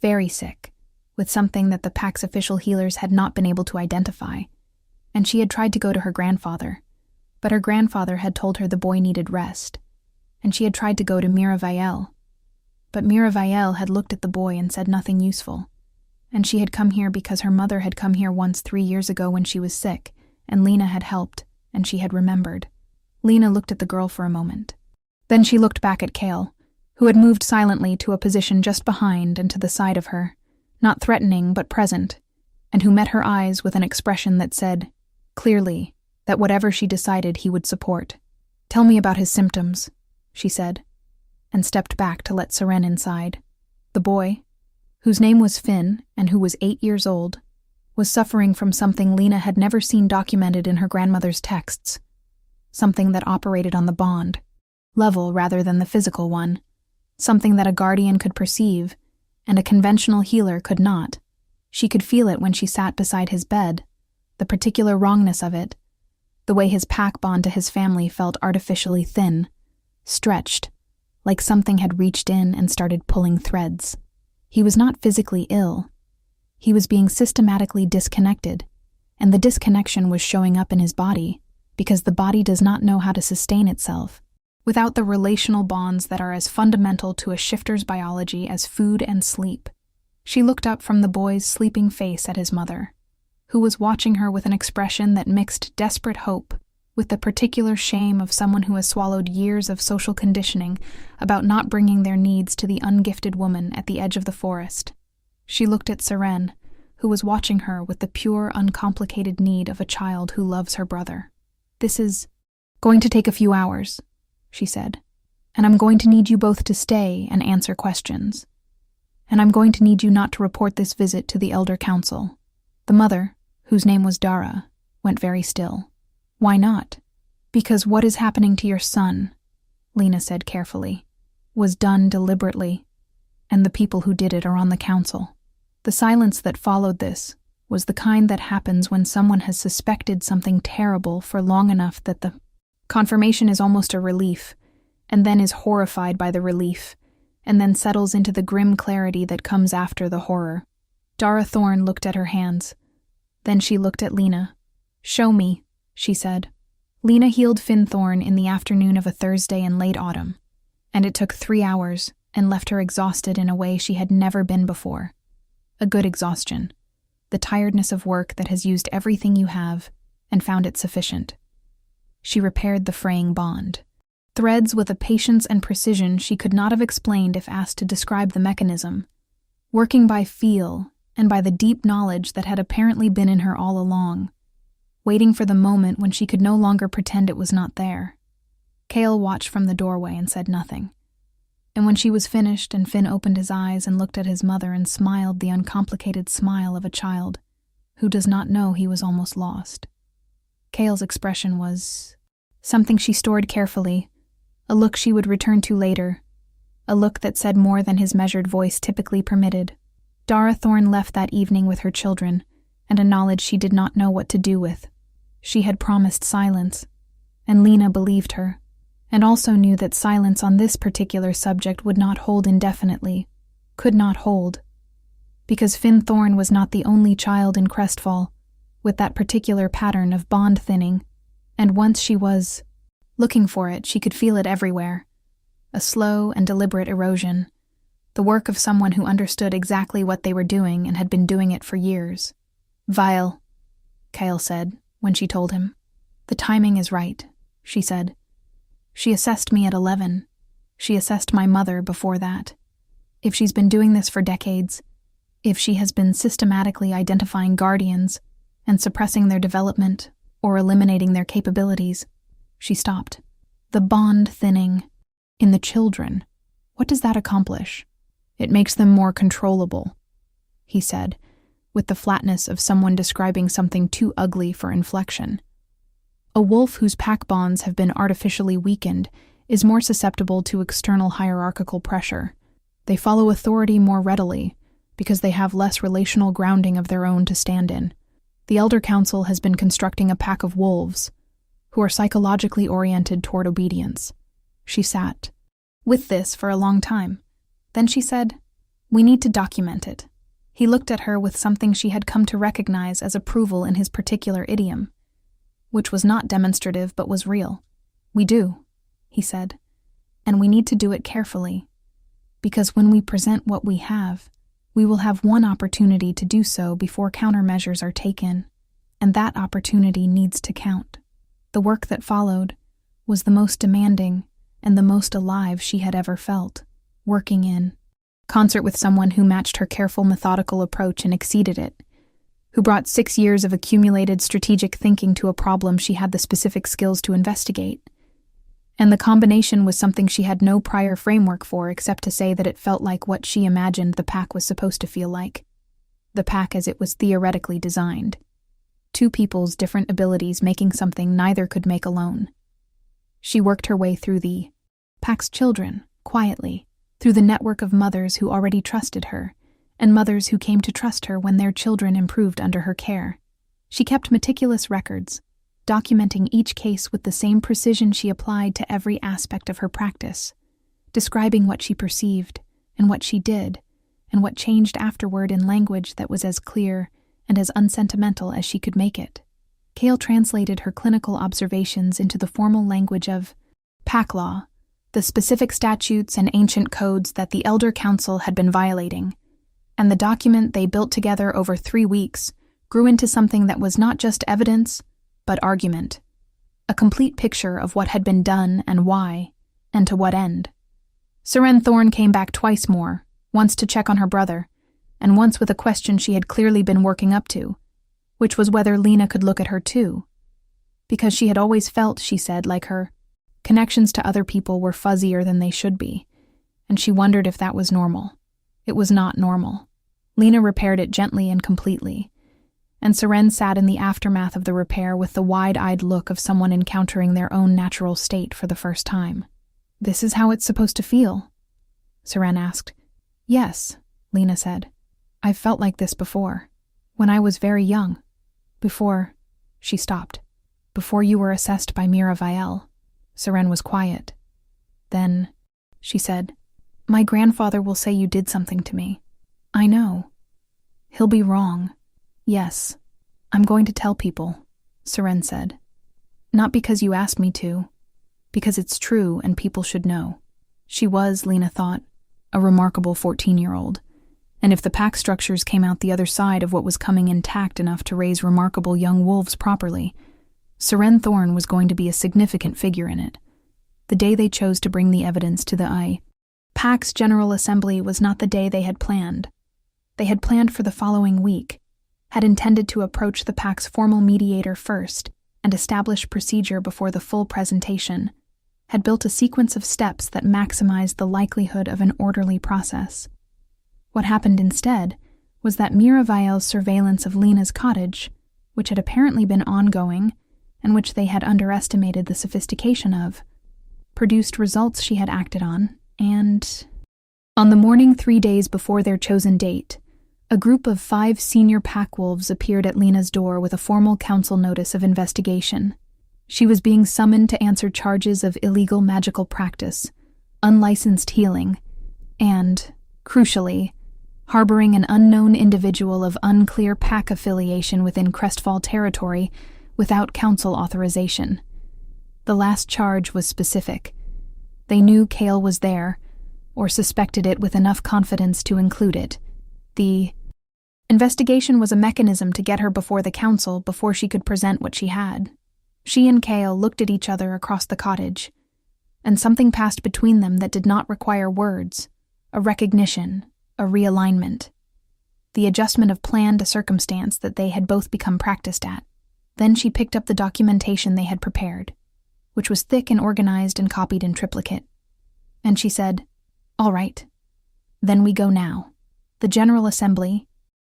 very sick, with something that the pack's official healers had not been able to identify, and she had tried to go to her grandfather, but her grandfather had told her the boy needed rest, and she had tried to go to Miraviel, but Miraviel had looked at the boy and said nothing useful, and she had come here because her mother had come here once 3 years ago when she was sick, and Lena had helped, and she had remembered. Lena looked at the girl for a moment. Then she looked back at Kale, who had moved silently to a position just behind and to the side of her, not threatening but present, and who met her eyes with an expression that said, clearly, that whatever she decided he would support. "Tell me about his symptoms," she said, and stepped back to let Seren inside. The boy, whose name was Finn and who was 8 years old, was suffering from something Lena had never seen documented in her grandmother's texts, something that operated on the bond level rather than the physical one, something that a guardian could perceive and a conventional healer could not. She could feel it when she sat beside his bed, the particular wrongness of it, the way his pack bond to his family felt artificially thin, stretched, like something had reached in and started pulling threads. He was not physically ill. He was being systematically disconnected, and the disconnection was showing up in his body, because the body does not know how to sustain itself without the relational bonds that are as fundamental to a shifter's biology as food and sleep. She looked up from the boy's sleeping face at his mother, who was watching her with an expression that mixed desperate hope with the particular shame of someone who has swallowed years of social conditioning about not bringing their needs to the ungifted woman at the edge of the forest. She looked at Seren, who was watching her with the pure, uncomplicated need of a child who loves her brother. "This is going to take a few hours," she said, "and I'm going to need you both to stay and answer questions. And I'm going to need you not to report this visit to the Elder Council." The mother, whose name was Dara, went very still. "Why not?" "Because what is happening to your son," Lena said carefully, "was done deliberately, and the people who did it are on the council." The silence that followed this was the kind that happens when someone has suspected something terrible for long enough that the confirmation is almost a relief, and then is horrified by the relief, and then settles into the grim clarity that comes after the horror. Dara Thorne looked at her hands. Then she looked at Lena. "Show me," she said. Lena healed Finn Thorne in the afternoon of a Thursday in late autumn, and it took 3 hours and left her exhausted in a way she had never been before. A good exhaustion, the tiredness of work that has used everything you have and found it sufficient. She repaired the fraying bond. Threads with a patience and precision she could not have explained if asked to describe the mechanism, working by feel and by the deep knowledge that had apparently been in her all along, waiting for the moment when she could no longer pretend it was not there. Kale watched from the doorway and said nothing. And when she was finished and Finn opened his eyes and looked at his mother and smiled the uncomplicated smile of a child who does not know he was almost lost, Kale's expression was something she stored carefully, a look she would return to later, a look that said more than his measured voice typically permitted. Dara Thorne left that evening with her children, and a knowledge she did not know what to do with. She had promised silence, and Lena believed her, and also knew that silence on this particular subject would not hold indefinitely, could not hold, because Finn Thorne was not the only child in Crestfall with that particular pattern of bond thinning, and once she was looking for it, she could feel it everywhere. A slow and deliberate erosion, the work of someone who understood exactly what they were doing and had been doing it for years. "Vile," Kale said when she told him. "The timing is right," she said. "She assessed me at 11. She assessed my mother before that. If she's been doing this for decades, if she has been systematically identifying guardians and suppressing their development or eliminating their capabilities," she stopped. "The bond thinning in the children, what does that accomplish?" "It makes them more controllable," he said, with the flatness of someone describing something too ugly for inflection. A wolf whose pack bonds have been artificially weakened is more susceptible to external hierarchical pressure. They follow authority more readily because they have less relational grounding of their own to stand in. The Elder Council has been constructing a pack of wolves who are psychologically oriented toward obedience. She sat with this for a long time. Then she said, "We need to document it." He looked at her with something she had come to recognize as approval in his particular idiom, which was not demonstrative but was real. "We do," he said, "and we need to do it carefully, because when we present what we have, we will have one opportunity to do so before countermeasures are taken, and that opportunity needs to count." The work that followed was the most demanding and the most alive she had ever felt, working in concert with someone who matched her careful, methodical approach and exceeded it, who brought 6 years of accumulated strategic thinking to a problem she had the specific skills to investigate. And the combination was something she had no prior framework for except to say that it felt like what she imagined the pack was supposed to feel like. The pack as it was theoretically designed. Two people's different abilities making something neither could make alone. She worked her way through the pack's children, quietly, through the network of mothers who already trusted her, and mothers who came to trust her when their children improved under her care. She kept meticulous records, documenting each case with the same precision she applied to every aspect of her practice, describing what she perceived, and what she did, and what changed afterward in language that was as clear and as unsentimental as she could make it. Kale translated her clinical observations into the formal language of pack law, the specific statutes and ancient codes that the Elder Council had been violating, and the document they built together over 3 weeks grew into something that was not just evidence, but argument, a complete picture of what had been done and why, and to what end. Seren Thorne came back twice more, once to check on her brother, and once with a question she had clearly been working up to, which was whether Lena could look at her too. Because she had always felt, she said, like her connections to other people were fuzzier than they should be, and she wondered if that was normal. It was not normal. Lena repaired it gently and completely, and Seren sat in the aftermath of the repair with the wide-eyed look of someone encountering their own natural state for the first time. "This is how it's supposed to feel?" Seren asked. "Yes," Lena said. "I've felt like this before, when I was very young. Before," she stopped, "before you were assessed by Mira Vielle." Seren was quiet. Then, she said, "My grandfather will say you did something to me. I know. He'll be wrong. Yes, I'm going to tell people," Seren said. "Not because you asked me to, because it's true and people should know." She was, Lena thought, a remarkable 14-year-old. And if the pack structures came out the other side of what was coming intact enough to raise remarkable young wolves properly, Seren Thorne was going to be a significant figure in it. The day they chose to bring the evidence to the pack's General Assembly was not the day they had planned. They had planned for the following week, had intended to approach the pack's formal mediator first and establish procedure before the full presentation, had built a sequence of steps that maximized the likelihood of an orderly process. What happened instead was that Mira Vielle's surveillance of Lena's cottage, which had apparently been ongoing and which they had underestimated the sophistication of, produced results she had acted on, and on the morning 3 days before their chosen date, a group of 5 senior pack wolves appeared at Lena's door with a formal council notice of investigation. She was being summoned to answer charges of illegal magical practice, unlicensed healing, and, crucially, harboring an unknown individual of unclear pack affiliation within Crestfall territory without council authorization. The last charge was specific. They knew Kale was there, or suspected it with enough confidence to include it. The investigation was a mechanism to get her before the council before she could present what she had. She and Kale looked at each other across the cottage, and something passed between them that did not require words, a recognition, a realignment, the adjustment of plan to circumstance that they had both become practiced at. Then she picked up the documentation they had prepared, which was thick and organized and copied in triplicate, and she said, "All right, then we go now." The General Assembly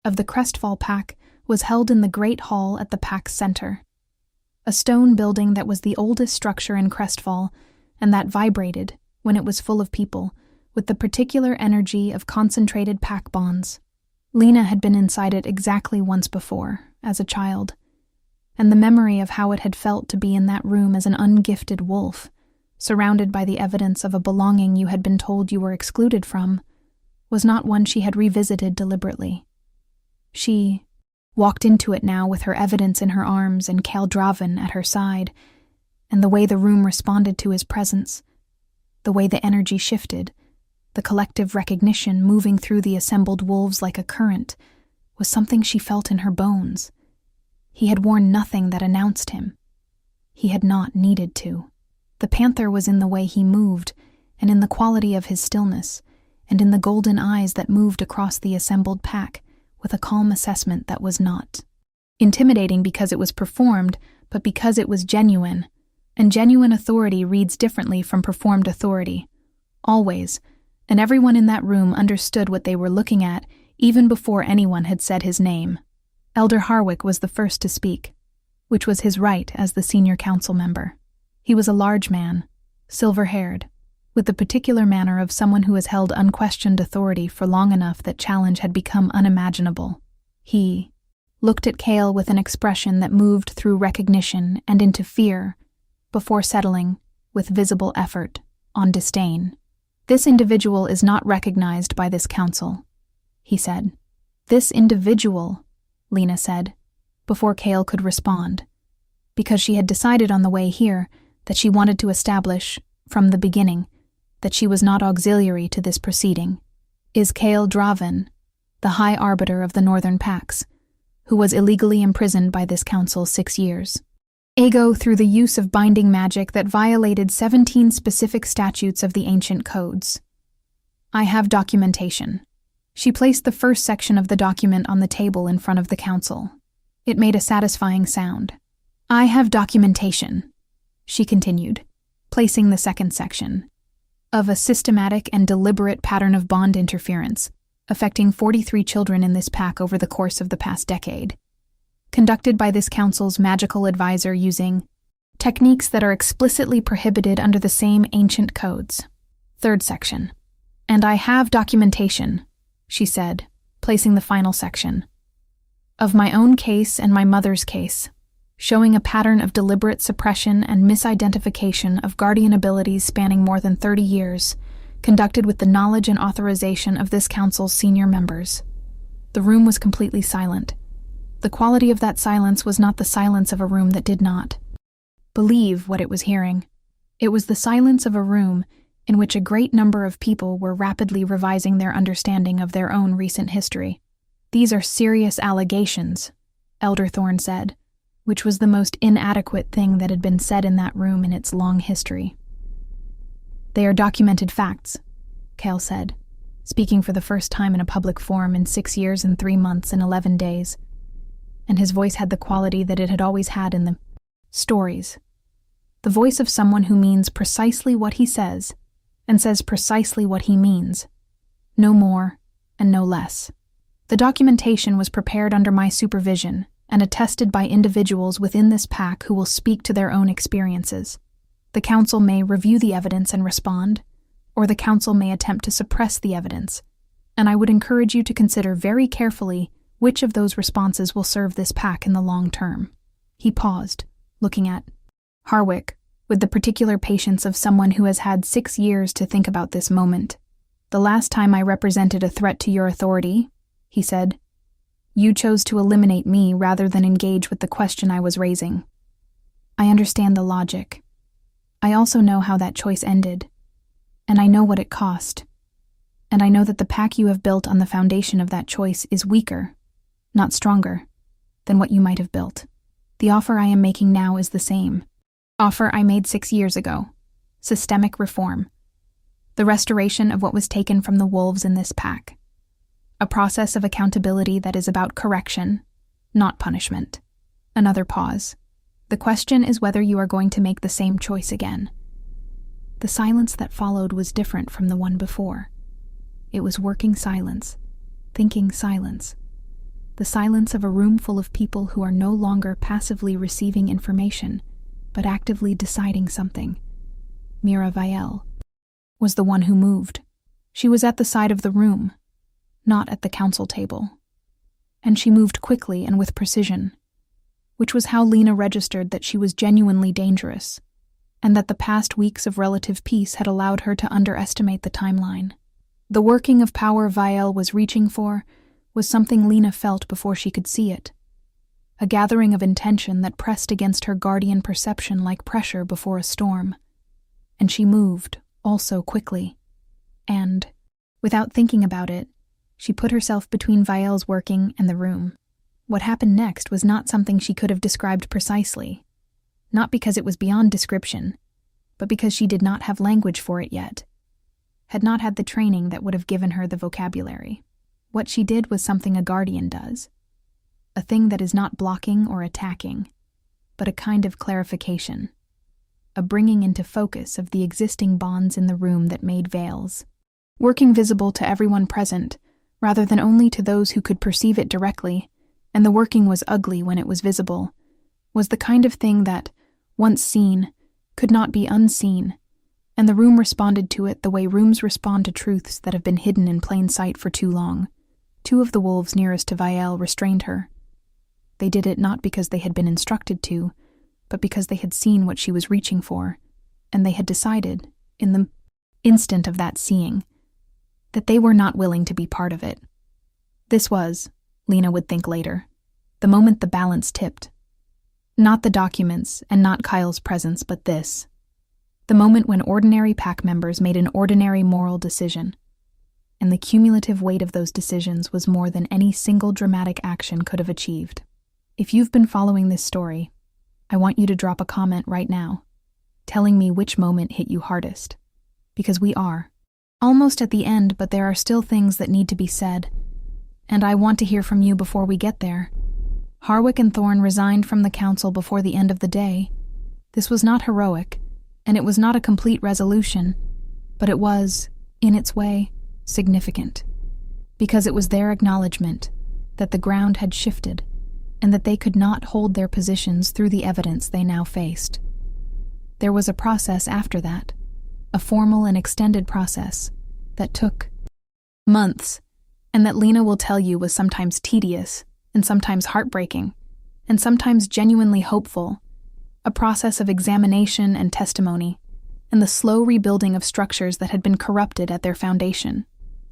of the Crestfall Pack was held in the Great Hall at the Pack's center, a stone building that was the oldest structure in Crestfall and that vibrated, when it was full of people, with the particular energy of concentrated pack bonds. Lena had been inside it exactly once before, as a child, and the memory of how it had felt to be in that room as an ungifted wolf, surrounded by the evidence of a belonging you had been told you were excluded from, was not one she had revisited deliberately. She walked into it now with her evidence in her arms and Kale Draven at her side, and the way the room responded to his presence, the way the energy shifted, the collective recognition moving through the assembled wolves like a current, was something she felt in her bones. He had worn nothing that announced him. He had not needed to. The Panther was in the way he moved, and in the quality of his stillness, and in the golden eyes that moved across the assembled pack with a calm assessment that was not intimidating because it was performed, but because it was genuine, and genuine authority reads differently from performed authority. Always, and everyone in that room understood what they were looking at even before anyone had said his name. Elder Harwick was the first to speak, which was his right as the senior council member. He was a large man, silver-haired, with the particular manner of someone who has held unquestioned authority for long enough that challenge had become unimaginable. He looked at Kale with an expression that moved through recognition and into fear, before settling, with visible effort, on disdain. "This individual is not recognized by this council," he said. "This individual," Lena said, before Kale could respond, because she had decided on the way here that she wanted to establish, from the beginning, that she was not auxiliary to this proceeding, "is Kale Draven, the High Arbiter of the Northern Packs, who was illegally imprisoned by this council 6 years. Ago through the use of binding magic that violated 17 specific statutes of the ancient codes. I have documentation." She placed the first section of the document on the table in front of the council. It made a satisfying sound. "I have documentation," she continued, placing the second section, "of a systematic and deliberate pattern of bond interference, affecting 43 children in this pack over the course of the past decade, conducted by this council's magical advisor using techniques that are explicitly prohibited under the same ancient codes." Third section. "And I have documentation," she said, placing the final section, "of my own case and my mother's case, showing a pattern of deliberate suppression and misidentification of guardian abilities spanning more than 30 years, conducted with the knowledge and authorization of this council's senior members." The room was completely silent. The quality of that silence was not the silence of a room that did not believe what it was hearing. It was the silence of a room in which a great number of people were rapidly revising their understanding of their own recent history. "These are serious allegations," Elder Thorne said, which was the most inadequate thing that had been said in that room in its long history. "They are documented facts," Kale said, speaking for the first time in a public forum in 6 years and 3 months and 11 days, and his voice had the quality that it had always had in the stories. The voice of someone who means precisely what he says, and says precisely what he means, no more and no less. "The documentation was prepared under my supervision and attested by individuals within this pack who will speak to their own experiences. The council may review the evidence and respond, or the council may attempt to suppress the evidence, and I would encourage you to consider very carefully which of those responses will serve this pack in the long term." He paused, looking at Harwick with the particular patience of someone who has had 6 years to think about this moment. "The last time I represented a threat to your authority," he said, "you chose to eliminate me rather than engage with the question I was raising. I understand the logic. I also know how that choice ended, and I know what it cost. And I know that the pack you have built on the foundation of that choice is weaker, not stronger, than what you might have built. The offer I am making now is the same offer I made 6 years ago: systemic reform. The restoration of what was taken from the wolves in this pack. A process of accountability that is about correction, not punishment." Another pause. "The question is whether you are going to make the same choice again." The silence that followed was different from the one before. It was working silence, thinking silence. The silence of a room full of people who are no longer passively receiving information, but actively deciding something. Mira Vielle, was the one who moved. She was at the side of the room, not at the council table. And she moved quickly and with precision, which was how Lena registered that she was genuinely dangerous, and that the past weeks of relative peace had allowed her to underestimate the timeline. The working of power Vielle was reaching for was something Lena felt before she could see it, a gathering of intention that pressed against her guardian perception like pressure before a storm. And she moved, also quickly. And, without thinking about it, she put herself between Vielle's working and the room. What happened next was not something she could have described precisely, not because it was beyond description, but because she did not have language for it yet, had not had the training that would have given her the vocabulary. What she did was something a guardian does, a thing that is not blocking or attacking, but a kind of clarification, a bringing into focus of the existing bonds in the room that made veils, working visible to everyone present, rather than only to those who could perceive it directly, and the working was ugly when it was visible, was the kind of thing that, once seen, could not be unseen, and the room responded to it the way rooms respond to truths that have been hidden in plain sight for too long. Two of the wolves nearest to Vielle restrained her. They did it not because they had been instructed to, but because they had seen what she was reaching for, and they had decided, in the instant of that seeing, that they were not willing to be part of it. This was, Lena would think later, the moment the balance tipped. Not the documents and not Kyle's presence, but this. The moment when ordinary pack members made an ordinary moral decision. And the cumulative weight of those decisions was more than any single dramatic action could have achieved. If you've been following this story, I want you to drop a comment right now, telling me which moment hit you hardest. Because we are almost at the end, but there are still things that need to be said. And I want to hear from you before we get there. Harwick and Thorne resigned from the council before the end of the day. This was not heroic, and it was not a complete resolution, but it was, in its way, significant, because it was their acknowledgement that the ground had shifted and that they could not hold their positions through the evidence they now faced. There was a process after that, a formal and extended process that took months, and that Lena will tell you was sometimes tedious and sometimes heartbreaking and sometimes genuinely hopeful, a process of examination and testimony, and the slow rebuilding of structures that had been corrupted at their foundation.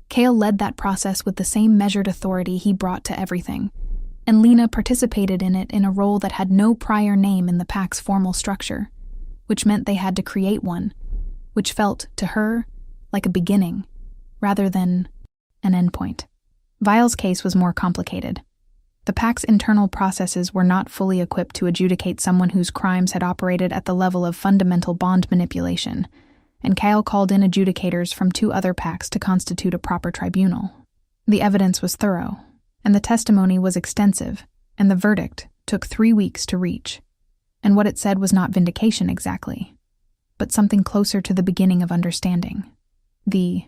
Kale led that process with the same measured authority he brought to everything, and Lena participated in it in a role that had no prior name in the pack's formal structure, which meant they had to create one, which felt, to her, like a beginning, rather than an endpoint. Vielle's case was more complicated. The pack's internal processes were not fully equipped to adjudicate someone whose crimes had operated at the level of fundamental bond manipulation, and Kale called in adjudicators from two other packs to constitute a proper tribunal. The evidence was thorough, and the testimony was extensive, and the verdict took 3 weeks to reach. And what it said was not vindication exactly, but something closer to the beginning of understanding. The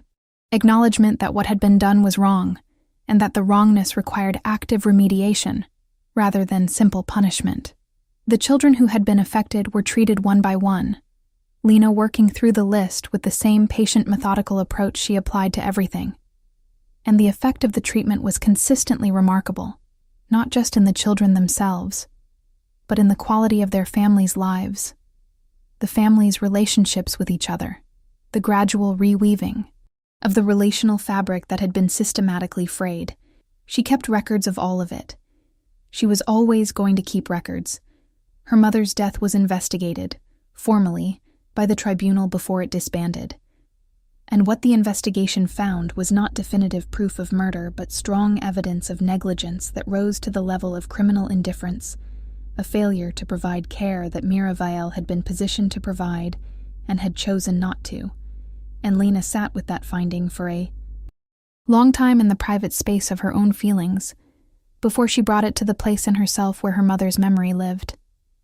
acknowledgement that what had been done was wrong, and that the wrongness required active remediation, rather than simple punishment. The children who had been affected were treated one by one, Lena working through the list with the same patient, methodical approach she applied to everything. And the effect of the treatment was consistently remarkable, not just in the children themselves, but in the quality of their families' lives, the families' relationships with each other, the gradual reweaving of the relational fabric that had been systematically frayed. She kept records of all of it. She was always going to keep records. Her mother's death was investigated, formally, by the tribunal before it disbanded. And what the investigation found was not definitive proof of murder, but strong evidence of negligence that rose to the level of criminal indifference, a failure to provide care that Mira Vielle had been positioned to provide and had chosen not to. And Lena sat with that finding for a long time in the private space of her own feelings, before she brought it to the place in herself where her mother's memory lived.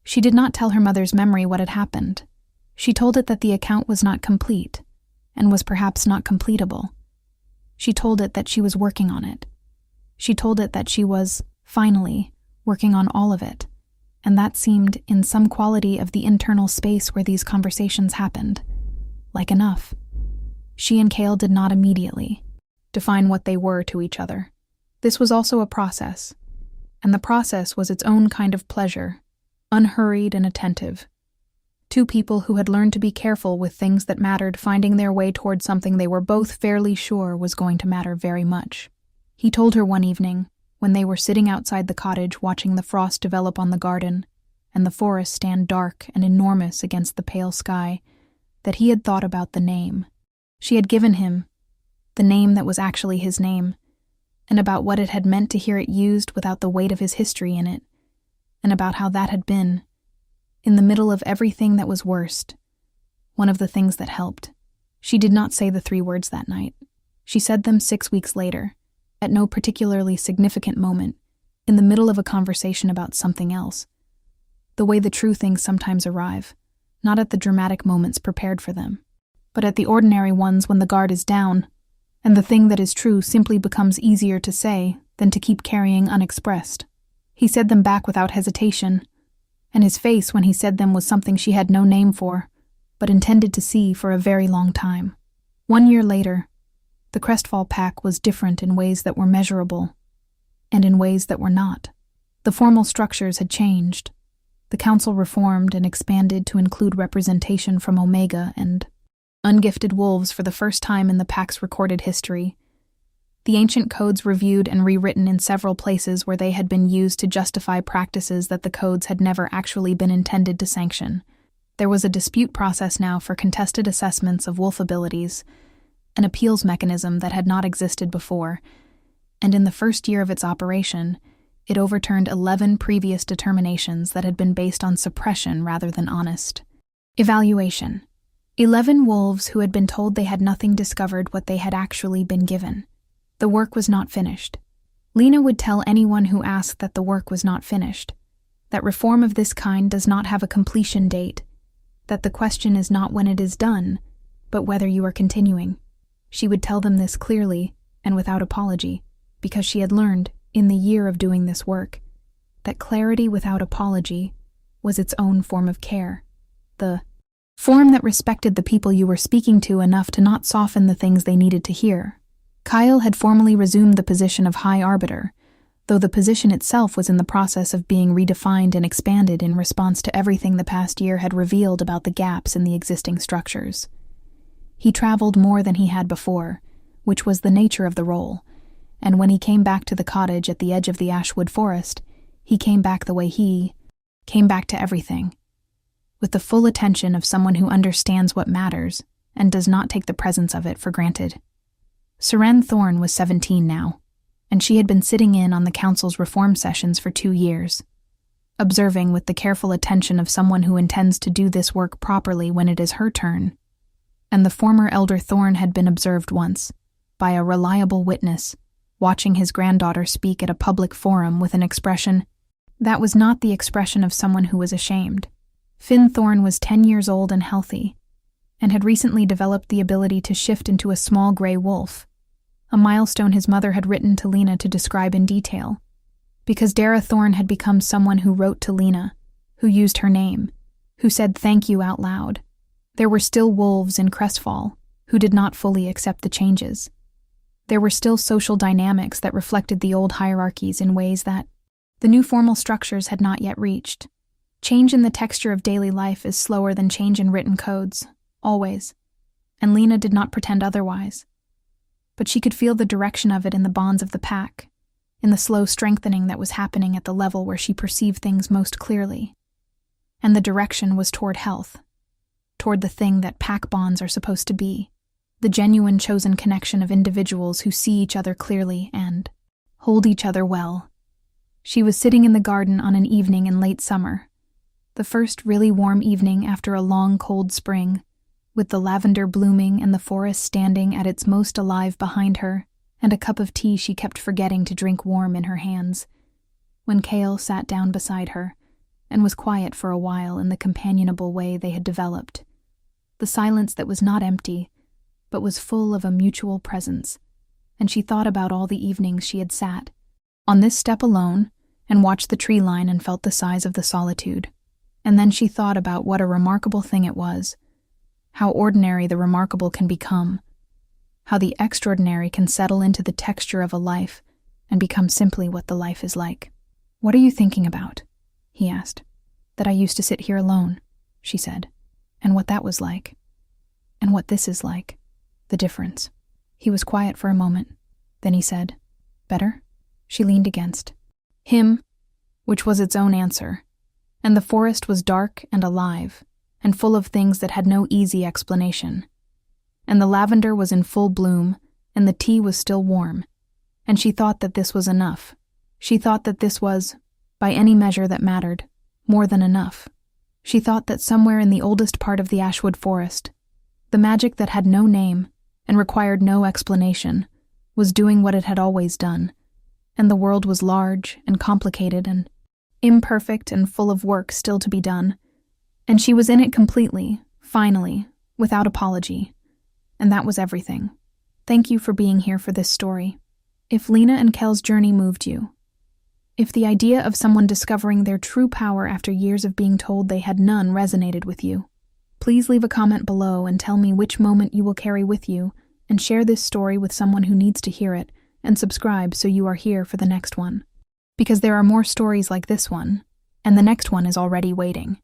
She did not tell her mother's memory what had happened. She told it that the account was not complete, and was perhaps not completable. She told it that she was working on it. She told it that she was, finally, working on all of it, and that seemed in some quality of the internal space where these conversations happened, like enough. She and Kale did not immediately define what they were to each other. This was also a process, and the process was its own kind of pleasure, unhurried and attentive. Two people who had learned to be careful with things that mattered finding their way toward something they were both fairly sure was going to matter very much. He told her one evening, when they were sitting outside the cottage watching the frost develop on the garden and the forest stand dark and enormous against the pale sky, that he had thought about the name she had given him, the name that was actually his name, and about what it had meant to hear it used without the weight of his history in it, and about how that had been, in the middle of everything that was worst, one of the things that helped. She did not say the 3 words that night. She said them 6 weeks later, at no particularly significant moment, in the middle of a conversation about something else. The way the true things sometimes arrive, not at the dramatic moments prepared for them, but at the ordinary ones when the guard is down, and the thing that is true simply becomes easier to say than to keep carrying unexpressed. He said them back without hesitation, and his face when he said them was something she had no name for, but intended to see for a very long time. 1 year later, the Crestfall pack was different in ways that were measurable, and in ways that were not. The formal structures had changed. The council reformed and expanded to include representation from Omega and ungifted wolves for the first time in the pack's recorded history. The ancient codes reviewed and rewritten in several places where they had been used to justify practices that the codes had never actually been intended to sanction. There was a dispute process now for contested assessments of wolf abilities, an appeals mechanism that had not existed before, and in the first year of its operation, it overturned 11 previous determinations that had been based on suppression rather than honest. Evaluation. 11 wolves who had been told they had nothing discovered what they had actually been given. The work was not finished. Lena would tell anyone who asked that the work was not finished, that reform of this kind does not have a completion date, that the question is not when it is done, but whether you are continuing. She would tell them this clearly and without apology, because she had learned, in the year of doing this work, that clarity without apology was its own form of care, the form that respected the people you were speaking to enough to not soften the things they needed to hear. Kyle had formally resumed the position of High Arbiter, though the position itself was in the process of being redefined and expanded in response to everything the past year had revealed about the gaps in the existing structures. He traveled more than he had before, which was the nature of the role, and when he came back to the cottage at the edge of the Ashwood forest, he came back the way he came back to everything, with the full attention of someone who understands what matters and does not take the presence of it for granted. Seren Thorne was 17 now, and she had been sitting in on the council's reform sessions for 2 years, observing with the careful attention of someone who intends to do this work properly when it is her turn. And the former Elder Thorne had been observed once, by a reliable witness, watching his granddaughter speak at a public forum with an expression that was not the expression of someone who was ashamed. Finn Thorne was 10 years old and healthy, and had recently developed the ability to shift into a small gray wolf, a milestone his mother had written to Lena to describe in detail, because Dara Thorne had become someone who wrote to Lena, who used her name, who said thank you out loud. There were still wolves in Crestfall who did not fully accept the changes. There were still social dynamics that reflected the old hierarchies in ways that the new formal structures had not yet reached. Change in the texture of daily life is slower than change in written codes, always, and Lena did not pretend otherwise. But she could feel the direction of it in the bonds of the pack, in the slow strengthening that was happening at the level where she perceived things most clearly. And the direction was toward health, toward the thing that pack bonds are supposed to be, the genuine chosen connection of individuals who see each other clearly and hold each other well. She was sitting in the garden on an evening in late summer, the first really warm evening after a long cold spring, with the lavender blooming and the forest standing at its most alive behind her, and a cup of tea she kept forgetting to drink warm in her hands, when Kale sat down beside her and was quiet for a while in the companionable way they had developed. The silence that was not empty, but was full of a mutual presence, and she thought about all the evenings she had sat on this step alone and watched the tree line and felt the size of the solitude. And then she thought about what a remarkable thing it was, how ordinary the remarkable can become, how the extraordinary can settle into the texture of a life and become simply what the life is like. "What are you thinking about?" he asked. "That I used to sit here alone," she said, "and what that was like. And what this is like. The difference." He was quiet for a moment. Then he said, "Better?" She leaned against him, which was its own answer, and the forest was dark and alive, and full of things that had no easy explanation. And the lavender was in full bloom, and the tea was still warm, and she thought that this was enough. She thought that this was, by any measure that mattered, more than enough. She thought that somewhere in the oldest part of the Ashwood forest, the magic that had no name and required no explanation was doing what it had always done, and the world was large and complicated and imperfect and full of work still to be done, and she was in it completely, finally, without apology, and that was everything. Thank you for being here for this story. If Lena and Kale's journey moved you, if the idea of someone discovering their true power after years of being told they had none resonated with you, please leave a comment below and tell me which moment you will carry with you, and share this story with someone who needs to hear it, and subscribe so you are here for the next one. Because there are more stories like this one, and the next one is already waiting.